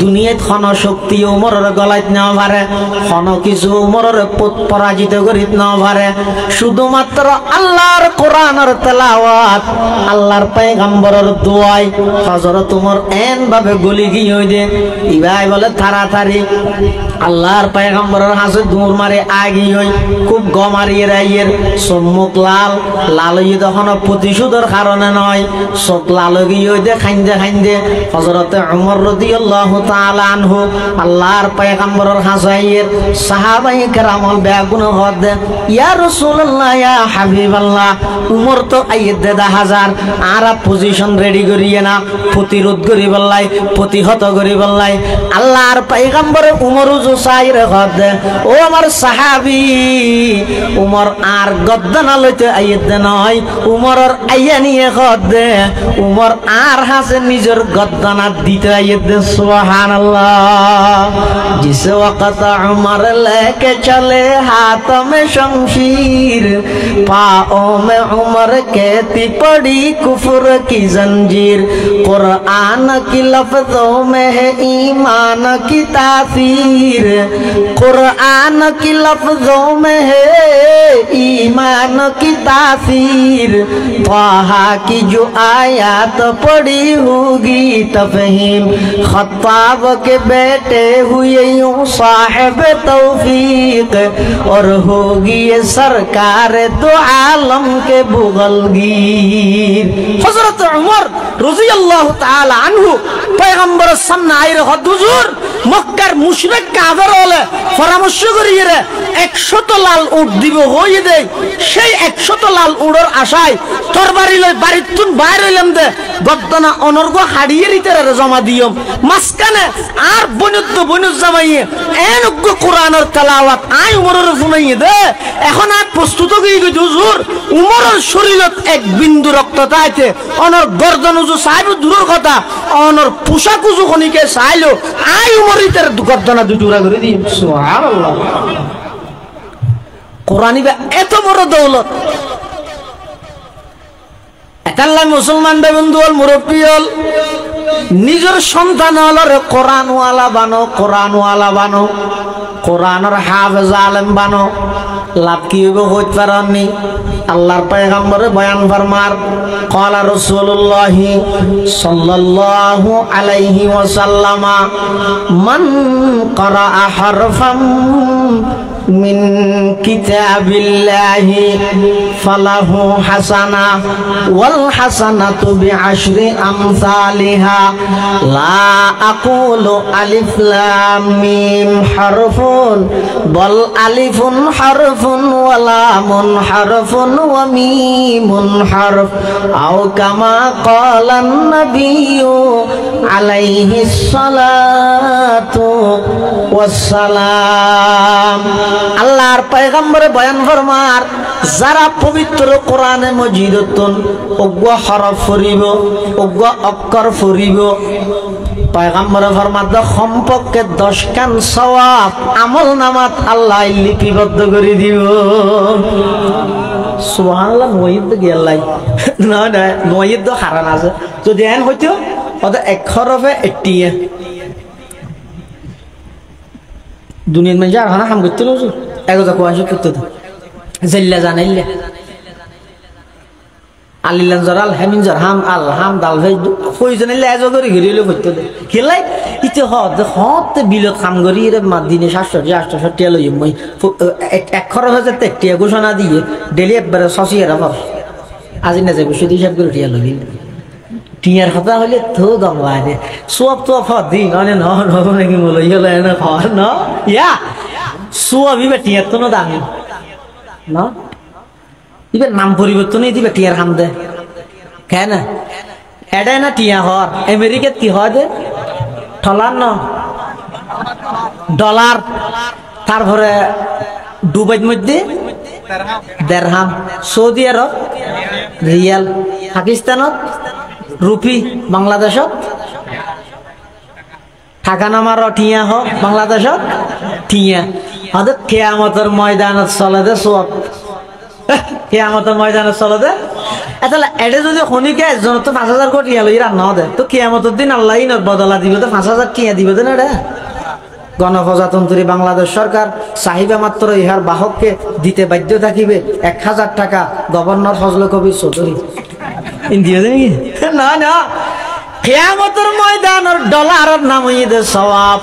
দুনিয়াত খন শক্তি উমরের গলায় না পারে খন কিছু উমরের পরাজিত করিত না পারে শুধুমাত্র আল্লাহর কোরআনের তেলাওয়াত আল্লাহর পয়গম্বরের দোয়াই হযরত উমর এন ভাবে গলি গিয়ে দে ইবাই বলে তাড়াতাড়ি আল্লাহর পয়গম্বরের হাতে দূর মারে আগি হই খুব গমারিয়ে রাইয়ের সম্মুখ লাল লাল হই তখন প্রতিশোধের কারণে নয় চোখ লাল গিয়ে দে খাইন্দে হযরত উমর রাদিয়াল্লাহু তাআলা আনহু আল্লাহর পয়গম্বরের হাসাইয়ের সাহাবায়ে কেরামল বেগুন হদ ইয়া রাসূলুল্লাহ ইয়া হাবিবাল্লাহ উমর তো আইয়ে দে হাজার আরা পজিশন রেডি করিয়ে না প্রতিরোধ করি বললাই প্রতিহত করি বললাই আল্লাহর পয়গম্বর উমর উজু সাইরে হদ ও আমার সাহাবী উমর আর গদ্দানা লইতে আইয়ে দে নয় উমরের আইয়া নিয়ে হদ উমর আর হাসে নিজের गद्दाना दीते सुभान अल्लाह जिस वक़्त उमर लेके चले हाथ में शमशीर पाओं में उमर कहती पड़ी कुफर की जंजीर कुरान की लफ्जों में है ईमान की तासीर कुरान की लफ्जों में है ईमान की तासीर फ़ाहा की जो आयत पड़ी होगी तफ़हीम खत्ताब के बेटे हुए यूं साहिब तौफीक और होगी ये सरकार दो आलम के बुगलगीर हज़रत उमर रज़ियल्लाहु ताआला अन्हु पैगम्बर सामने आइरे हुजूर মক্কার মুশরিক কাফের হলে পরামর্শ করিয়ে 100 লাল উট দিব হই দেই সেই 100 লাল উড়র আশায় তরবারি লই বাড়ির তুন বাইর হইলাম দে গদ্দনা অনর্গ হাড়িয়ে রিতের জমা দিয়ম মাসকানে আর বনুজ জামাইয়ে এনগ্গ কোরআনের তেলাওয়াত আই উমরের শুনাইয়ে দে এখন আর প্রস্তুত হই গই হুজুর উমরের শরীরত এক বিন্দু রক্ত তাইতে অনর গর্দন উজু সাহেব দূরের কথা অনর পোশাক উজু খনিকে চাইলো আই উমরিতের গর্দনা দুটুরা করে দিই সুবহানাল্লাহ কোরআনি বা এত বড় দৌলত এতাল্লাহ মুসলমান বন্ধু হল মুরব্বী হল নিজের সন্তান হলরে কোরআনওয়ালা বানো কোরআনের হাফেজ আলেম বানো লাভ কি হইব হইতে পারেননি আল্লাহর পয়গম্বরে বয়ান ফরমার ক্বালা রাসূলুল্লাহ সাল্লাল্লাহু আলাইহি ওয়াসাল্লাম মান ক্বারা হারফাম মিন কিতাবিল্লাহি ফালাহু হাসানা ওয়াল হাসানাতু বিআশরি আমসালিহা লা আকুলু আলিফ লাম মিম হারফুন বল আলিফুন হারফুন ওয়া লামুন হারফুন ওয়া মিমুন হারফ আও কামা ক্বালান নাবিয়্যু আলাইহিস সালাতু ওয়াস সালাম আল্লাহর পয়গম্বরে বয়ান ফরমার যারা পবিত্র কোরআনে মজিদতন অজ্ঞ হরফ ফরিব অজ্ঞ অক্ষর ফরিব পয়গম্বরে ফরমাদ সম্পর্কে 10 কান সওয়াব আমল নামাত আল্লাহ লিপিবদ্ধ করে দিব সুবহানাল্লাহ নয়িদ গেলাই না নয়িদ হারান আছে যদি এন হইতো ওটা এক হরফে 80 দুনিয়ার মানুষ আর হাম করতে লো এগোটা কোয়াশ করতে তো জেল্লা জানাইলে আলিলান জরাল হেমিন জর হাম আল হাম দাল ভাই কইজন এজ করে ঘিরিলে করতে খেলাই ইতে হত বিলত কাম করি রে দিনে 700 টিয়া লই মই এক খরচ হয়ে যেতে টিয়া ঘোষণা দিয়ে ডেলি একবারে সসি এরা পর আজি না যাবে শুধু হিসাব করে টিয়া লই টিয়ার কথা হলে তো গঙ্গায় রে সব তো ফদি ননে ন নাকি বলো ইহলে না খর ন ইয়া সব ইবে টিয়ার তো না দামি না ইবে নাম পরিবর্তনই দিবে টিয়ার হাম দে কেন এডাই না টিয়া হর আমেরিকাত কি হয় দে ডলার ন ডলার তারপরে দুবাইর মধ্যে দেড়হাম সৌদি আরব রিয়াল পাকিস্তানত রুপি বাংলাদেশত টাকা নামার টিয়া হ বাংলাদেশত টিয়া হঠাৎ কেয়ামতের ময়দানত চলে দে সব কেয়ামতের ময়দানে চলে দে তাহলে এডে যদি শনিকে একজন তো 5,000 কোটি লই রান্না দে তো কেয়ামতের দিন আল্লাহ ইনত বদলা দিব তো 5,000 টিয়া দিব দে না রে গণপ্রজাতন্ত্রী বাংলাদেশ সরকার চাহিদা মাত্র ইহার বাহককে দিতে বাধ্য থাকিবে 1,000 টাকা গভর্নর ফজলে কবির চৌধুরী ইন্ডিয়া নাকি না না কিয়ামতের ময়দানের ডলারের নাম হইছে সওয়াব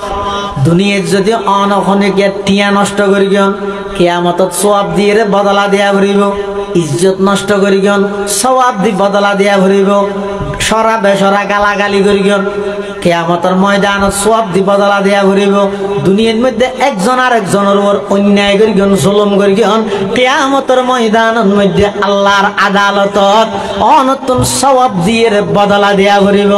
দুনিয়ায় যদি অনখনিকে টিয়া নষ্ট করি গন কিয়ামতত সওয়াব দিয়ে বদলা দেয়া ভরিব ইজ্জত নষ্ট করি গন সওয়াব দি বদলা দেয়া ভরিব সরা বেসরা গালাগালি করি গন কিয়ামতের ময়দানত সওয়াব দি বদলা দেয়া ভরিব দুনিয়ার মধ্যে একজন আর একজনের উপর অন্যায় করি গন জুলুম করি গন কিয়ামতের ময়দানের মধ্যে আল্লাহর আদালতত অনতুন সওয়াব দিয়ে বদলা দেয়া ভরিব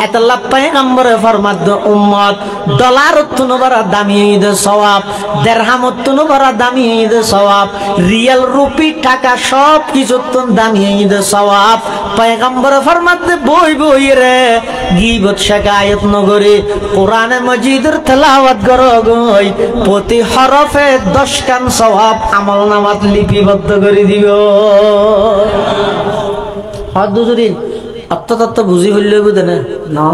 এতলা পয়গম্বরে ফরমাদ উম্মত ডলার তুনবরা দামি ঈদ সওয়াব দিরহাম তুনবরা দামি ঈদ সওয়াব রিয়াল রুপি টাকা সব কিছু তুন দামি ঈদ সওয়াব পয়গম্বরে ফরমাদ বই বই রে গীবত শিকায়ত নগরে কোরআনে মাজিদের তেলাওয়াত করো গই প্রতি হরফে 10 কান সওয়াব আমলনামাত লিপিবদ্ধ করে দিব হদুজুরিন অর্থ বুঝি হইলে বুঝে না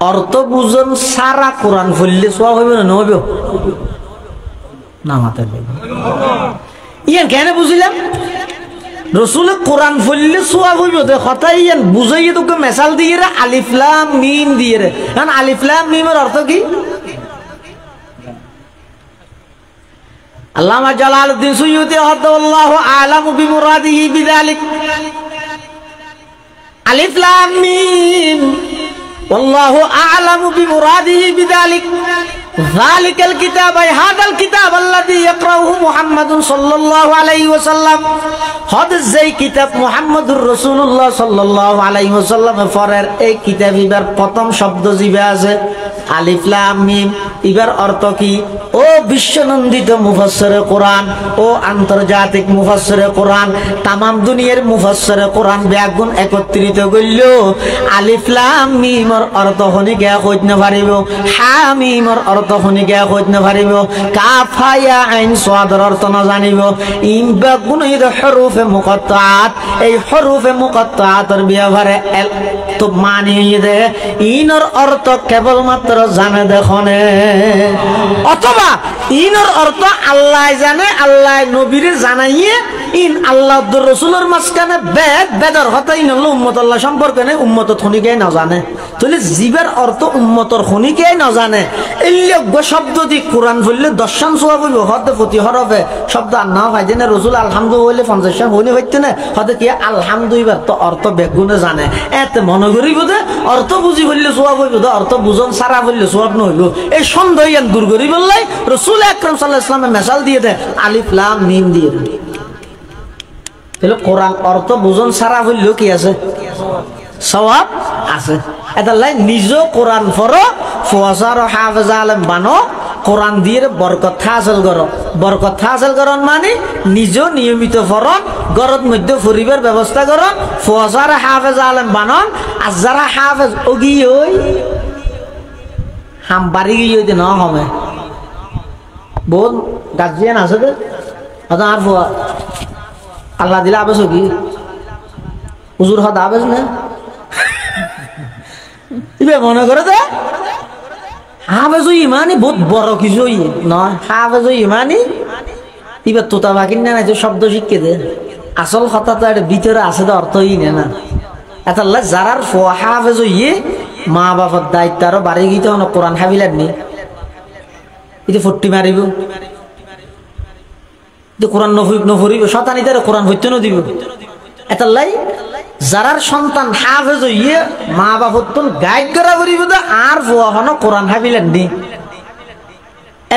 অর্থ বুঝন সারা কোরআন ফুললে সোয়া হইবে না হইব না মাথায় ইয়ান কেন বুঝিলাম রসুলের কোরআন ফুললে সোয়া হইব কথা ইয়ান বুঝাইয়ে তোকে মেসাল দিয়ে রে আলিফ লাম মিম দিয়ে রে কারণ আলিফ লাম মিমের অর্থ কি আল্লামা জালালউদ্দিন সুয়ুতি রাহিমাহুল্লাহু আলামু বিমুরাদিহি বিযালিক আলিফ লাম মিম والله أعلم بمراده بذلك ذلك الكتاب أي هذا الكتاب الذي يقرأه محمد صلى الله عليه وسلم هذا زي كتاب محمد رسول الله صلى الله عليه وسلم فرر এই কিতাব ইবার প্রথম শব্দ জিবে আছে আলিফ লাম মিম ইবার অর্থ কি ও বিশ্বনন্দিত মুফাসসিরে কোরআন ও আন্তর্জাতিক মুফাসসিরে কোরআন तमाम দুনিয়ার মুফাসসিরে কোরআন ব্যাগুণ একত্রিত কইল আলিফ লাম মিমের অর্থ হনি কে কইত না পারিব হা মিমের অর্থ হনি কে কইত না পারিব কাফ হা ইয়া আইন সাদের অর্থ না জানিব ইম ব্যাগুণ ইদ হরফে মুকাত্তাআত এই হরফে মুকাত্তাআতের ব্যবহারে তো মানে দে ইনর অর্থ কেবল মাত্র জানে দেখনে অথবা ইনর অর্থ আল্লাহ জানে আল্লাহ নবীরে জানাইয়ে ইন আল্লাহ রাসূলের মাঝখানে বেদর হতাই নল উম্মত আল্লাহ সম্পর্কে নেই উম্মত খনিকে না জানে তাহলে জীবের অর্থ উম্মতর খনিকে না জানে এই শব্দ দি কোরআন বললে দর্শন সোয়া বলবো হতে প্রতি হরফে শব্দ আর না হয় যে রাসূল আলহামদুলিল্লাহ 50 হইনি হইতে না হতে কি আলহামদুলিল্লাহ তো অর্থ বেগুনে জানে এত মনে করিব দে অর্থ বুঝি বললে সোয়া বলবো দে অর্থ বুঝন সারা বললে সোয়াব নইব এই সন্দেহ ইয়ান দূর করি বললাই রাসূল আকরাম সাল্লাল্লাহু আলাইহি ওয়াসাল্লাম মেসাল দিয়ে দে আলিফ লাম মিম দিয়ে তাহলে কোরআন অর্থ বুঝন সারা হইল কি আছে সওয়াব আছে এটা লাই নিজ কোরআন পড়ো ফুয়াসার হাফেজ আলেম বানো কোরআন দিয়ে বরকত হাসিল করো বরকত হাসিল করন মানে নিজ নিয়মিত পড়ন ঘরের মধ্যে পরিবার ব্যবস্থা করন ফুয়াসার হাফেজ আলেম বানন আর যারা হাফেজ ওগি ওই হাম বাড়ি গিয়ে যদি না হবে বহুত গার্জিয়ান আছে তো আর ফুয়া আল্লাহ দিলে আবেশ কি হুজুর হদ আবেশ না ইবে মনে করে দে হাফেজ ইমানি বহুত বড় কিছু নয়, হাফেজ ইমানি এবার তোতা বাকির না নাই শব্দ শিখে দে, আসল কথা তো এটা ভিতরে আছে তো অর্থই না। এত যারার হাফেজ ইয়ে মা বাবার দায়িত্ব আরো বাড়ি গিয়ে তখন কোরআন হাবিলার নি এটা ফট্টি মারিব, কোরআন নফরিব শতানিতে কোরআন হইতে ন দিব। এত যারার সন্তান হাফেজ ইয়ে মা বাবার তো গাইড করা করিব আর ফুয়াখানো কোরআন হাবিলার নি।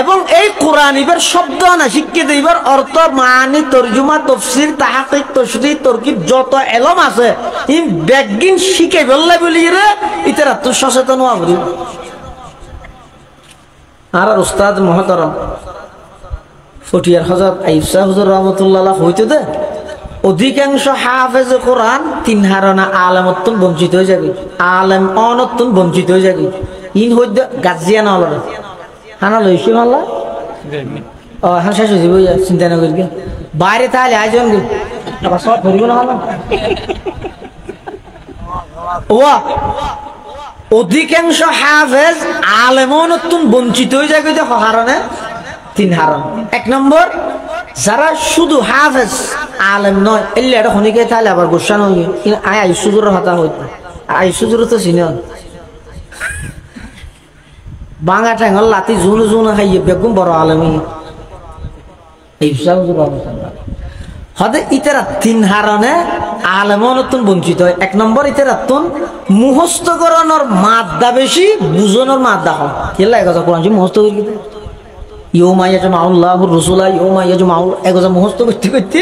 এবং এই কোরআন এবার শব্দ না শিখে দেবার অর্থ মানি তর্জুমা তফসির তাহাকিক তশরীহ তরকিব যত এলম আছে ই ব্যাগিন শিখে বললে বলি রে ইতারা তো সচেতন হওয়া বলি। আর উস্তাদ মহতরম ফটিয়ার হযরত আইয়ুব শাহ হুজুর রাহমাতুল্লাহ হইতে দে অধিকাংশ হাফেজ কোরআন তিন হারানা আলেমত্তন বঞ্চিত হয়ে যাবে, আলেম অনত্তন বঞ্চিত হয়ে যাবে। ইন হইতে গাজিয়া না হলো হানা লইছি মাল্লা ও হ্যাঁ শেষ হয়ে যাবে, চিন্তা না করি বাইরে তাহলে আয়োজন আবার সব ধরিব না হলো। ও অধিকাংশ হাফেজ আলেমও নতুন বঞ্চিত হয়ে যাবে হারণে তিন হারণ। এক নম্বর যারা শুধু হাফেজ আলেম নয় এলে এটা শনিকে তাহলে আবার গোসা নয় কিন্তু আই সুজুরের হতা হইত আই সুজুর তো চিনি বাঙা ঠেঙ্গল লাতি জুন জুন খাইয়ে বেগুন বড় আলমী হদে ইতারা তিন হারণে আলেমও নতুন বঞ্চিত হয়। এক নম্বর ইতারাতুন মুখস্থ করানোর মাদ্দা বেশি, বুঝানোর মাদ্দা হয় কেলা একথা কোরআন মুখস্থ করি ইউমা ইয়াজমাউল্লাহুর রাসূলা ইউমা ইয়াজমাউল একথা মুখস্থ করতে করতে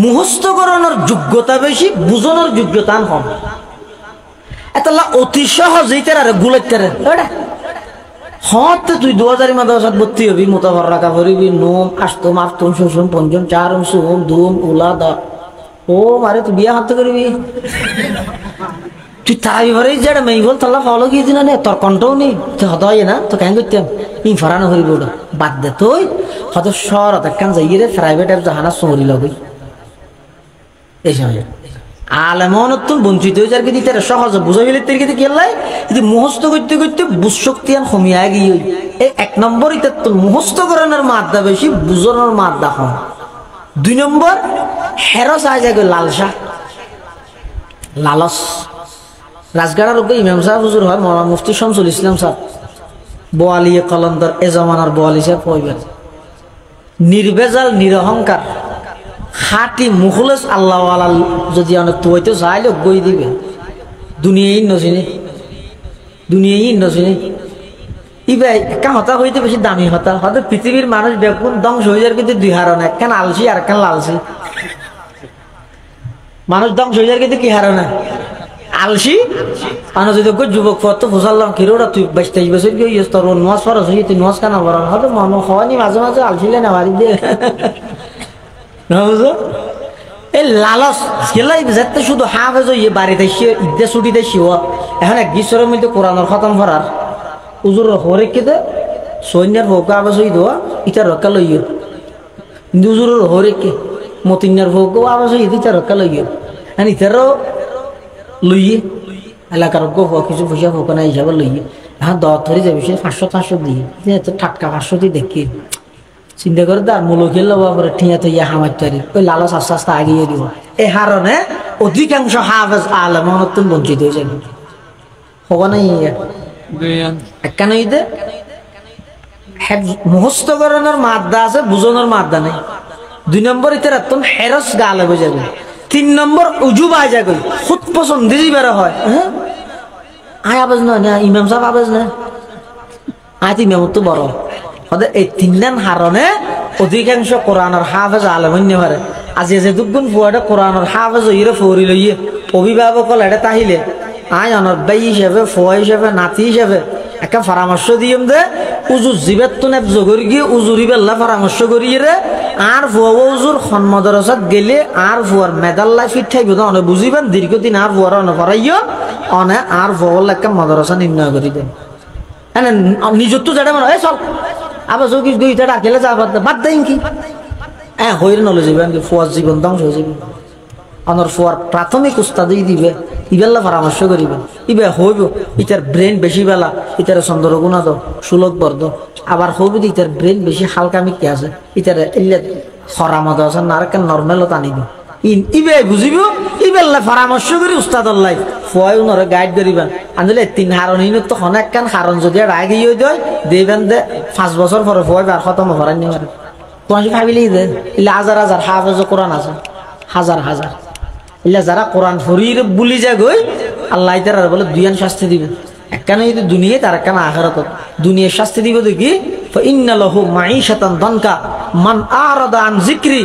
মুখস্থ করানোর যোগ্যতা বেশি, বুঝানোর যোগ্যতা কম। এতলা অতি সহজেই তারা গুলাইতে ওটা হতে তুই 2000 মাদ্রাসাত ভর্তি হবি, মুতাফাররাকা করিবি, নুম আস্তম আফতুম সুসুম পঞ্চম চারম সুম দুম উলাদা ও মারে তুই বিয়া হাতে করবি তুই তাই ভরে যেটা মেই বল তাল্লা ফলো গিয়ে দিন না তোর কণ্ঠও নেই তুই হত হয় না তো কেন করতাম ই ফরানো করিব ওটা বাদ দে তুই হয়তো শহরত একখান যাই রে প্রাইভেট অ্যাপ জাহানা সরি লগই এই সময় আলেমনতুন বঞ্চিত হয়ে যার কিন্তু তারা সহজে বুঝা গেলে তের কিন্তু কেলাই যদি মুখস্থ করতে করতে বুঝ শক্তি আর কমিয়া গিয়ে এই এক নম্বর এটা তো মুখস্থ করানোর মাদ্দা বেশি, বুঝানোর মাদ্দা কম। দুই নম্বর হেরস আয় যায় লালসা লালস। রাজগাড়ার উপরে ইমাম সাহেব হুজুর হয় মৌলানা মুফতি শামসুল ইসলাম সাহেব বোয়ালিয়ে কলন্দর এ জমানার বোয়ালি সাহেব কইবেন নির্বেজাল নিরহংকার খাটি মুখলেস আল্লাহ আলাল যদি অনেক তুই তো চাইলে বই দিবে দুনিয়াই নচিনি দুনিয়াই নচিনি ইবাই একটা হতা হইতে বেশি দামি হতা হয়তো পৃথিবীর মানুষ বেগুন ধ্বংস হয়ে যার কিন্তু দুই হারণ একখান আলসি আর একখান লালসি। মানুষ ধ্বংস হয়ে যার কিন্তু কি হারণে আলসি মানুষ যদি যুবক পথ ফুসাল্লাম কিরোটা তুই 22-23 বছর কি হইস তোর নোয়াজ ফরস হই তুই নোয়াজ কানা বড় হয়তো মন হওয়ানি মাঝে মাঝে আলসিলে না মারি দিয়ে এই লালস খেলাই যাতে শুধু হাফেজ হইয়ে বাড়িতে ঈদে ছুটিতে শিওয়া এখন এক গ্রীষ্মের মধ্যে কোরআনের খতম করার উজুর হরে কেটে সৈন্যের ভোগ আবাস হই দেওয়া ইটার রক্ষা লইও কিন্তু উজুরের হরে কে মতিন্যার ভোগ আবাস হই ইটার রক্ষা লইও হ্যাঁ ইটারও লইয়ে এলাকার কিছু পয়সা ভোগ না হিসাবে লইয়ে এখন দর ধরে যাবে সে 500-400 দিয়ে টাটকা 500 দিয়ে দেখি চিন্তা করে তার মূল খেললো বাপরে ঠিয়া তো ইয়া হামার তৈরি ওই লালস আস্তে আস্তে আগিয়ে দিব। এই হারণে অধিকাংশ হাফেজ আলেম নতুন বঞ্চিত হয়ে যাবে হবানা একখানে মুখস্থ করানোর মাদ্দা আছে, বুঝানোর মাদ্দা নেই। দুই নম্বর ইতার একদম হেরস গালে হয়ে যাবে। 3 নম্বর উজুব আয় যাবে খুদ পছন্দ দিবার হয় হ্যাঁ আয় আবাজ নয় না ইমাম সাহেব আবাজ না আয় তো ইমাম তো বড় এই 3 হারণে অধিকাংশ কোরআনের হাফেজ আলেম হইতে পারে। আজি যে দুগুণ ফুয়াটা কোরআনের হাফেজ হইরে ফৌরি লইয়ে অভিভাবক এটা তাহিলে আয় অনর বাই হিসেবে ফুয়া হিসেবে নাতি হিসেবে একটা পরামর্শ দিম দে উজুর জীবের তো নেব জগর গিয়ে উজুরি বেল্লা পরামর্শ করিয়ে রে আর ফুয়া উজুর সন্মদরসাত গেলে আর ফুয়ার মেদাল্লা ফিট থাকব তো অনে বুঝিবেন দীর্ঘদিন আর ফুয়ার অনে পড়াইও অনে আর ফুয়ার একটা মদরসা নির্ণয় করি দেন হ্যাঁ নিজত্ব যেটা মানে চল আবার চৌকি 2টা ডাকেলে যা বাদ দেন কি হ্যাঁ হইরে নলে যাবে ফুয়ার জীবন ধ্বংস হয়ে যাবে। অনর ফুয়ার প্রাথমিক উস্তাদই দিবে ইবেলা পরামর্শ করিবেন ইবে হইব ইটার ব্রেন বেশি বেলা ইটার চন্দ্রগুণা দো সুলভ বর্দ আবার হইব ইটার ব্রেন বেশি হালকা মিকি আছে ইটার এলে খরামত আছে না আর কেন নর্মেলও টানিব ইবে বুঝিব ইবেলা পরামর্শ করি উস্তাদল্লাই ফুয়াই উনরে গাইড করিবেন আনলে 3 হারণ তো অনেক কান হারণ যদি রাগে ইয়ে দেয় দেবেন দে 5 বছর পরে ফুয়াই আর খতম হরাই নি পারে তোমার ভাবিলেই দে ইলে হাজার হাজার হাফেজ কোরআন আছে হাজার হাজার ইলা যারা কোরআন ফরির বুলি যা গই আল্লাহ তাআলা বলে দুইয়ান শাস্তি দিবে একখানে যদি দুনিয়ায় তার একখানে আখিরাত দুনিয়ার শাস্তি দিবে দেখি ফা ইন্না লাহু মাঈশাতান দানকা মান আরাদা আন যিকরি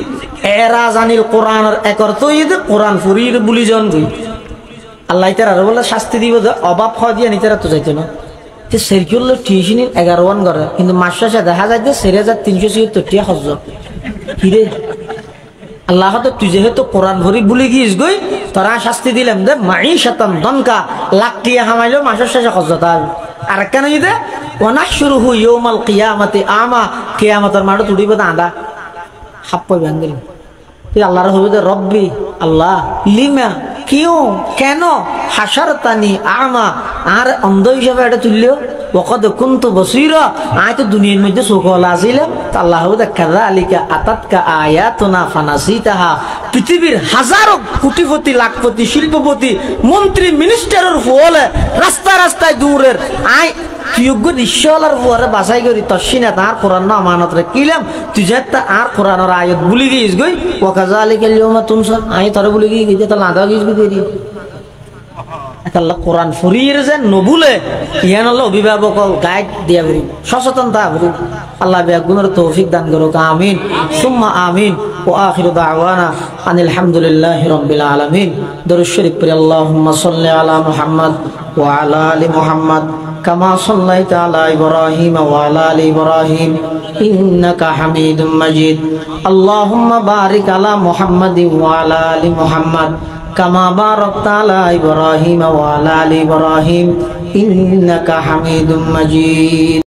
এরাজানিল কোরআনের এক অর্থ ইদে কোরআন ফরির বুলি জন গই আল্লাহ তাআলা বলে শাস্তি দিবে অভাব হয় দিয়া নিতারা তো যাইতো না যে সার্কুলার টিউশন 11 ওয়ান করে কিন্তু মাস শেষে দেখা যায় যে 4376 টাকা খরচ কি রে আল্লাহ তো তুই যেহেতু কোরআন ভরি ভুলে গিয়েছ গই তোরা শাস্তি দিলাম দে মাঈশাতান দনকা লাখ টিয়া হামাইলো মাসের শেষে খরচতা আর কেন দে ওয়ানাহশুরুহু ইয়াউমাল কিয়ামাতি আমা কিয়ামতের মাঠে তুড়িব দাঁড়া হাপ্পই বাঙ্গিল তুই আল্লাহর হবে দে রব্বি আল্লাহ লিমা কিউ কেন হাসারতানি আমা আর অন্ধ হিসাবে এটা তুললিও ওকদ কুনতু বসীরা আয় তো দুনিয়ার মধ্যে সুখলা আছিলাম তা আল্লাহ কাযালিকা আতাতকা আয়াতুনা ফানাসিতাহা পৃথিবীর হাজারো কোটিপতি লাখপতি শিল্পপতি মন্ত্রী মিনিস্টারের ফলে রাস্তা রাস্তায় দূরের আয় যোগ্য নিশ্চলার ফুয়ারে বাছাই করি তসিনা তার কোরআন না আমানত রাখিলাম তুই যেটা আর কোরআনের আয়াত ভুলে গিয়েছ গই ওয়াকাযালিকা আল-ইয়াওমা তুনসা আয় তোরে ভুলে গিয়ে তো লাদা গিয়েছ দেরি আল্লাহ কোরআন ফরির যে নবুলে ইয়ান আল্লাহ অভিভাবক গাইড দিয়া বলি সচেতন তা বলি আল্লাহ বিয়াগুনের তৌফিক দান করুক আমিন সুম্মা আমিন ওয়া আখিরু দাওয়ানা আনিল হামদুলিল্লাহি রাব্বিল আলামিন দরুদ শরীফ পড়ি আল্লাহুম্মা সাল্লি আলা মুহাম্মদ ওয়া আলা আলি মুহাম্মদ কামা সাল্লাইতা আলা ইব্রাহিম ওয়া আলা আলি ইব্রাহিম ইন্নাকা হামিদুম মাজিদ আল্লাহুম্মা বারিক আলা মুহাম্মাদ ওয়া আলা আলি মুহাম্মদ كما باركت على إبراهيم وعلى آل إبراهيم إنك حميد مجيد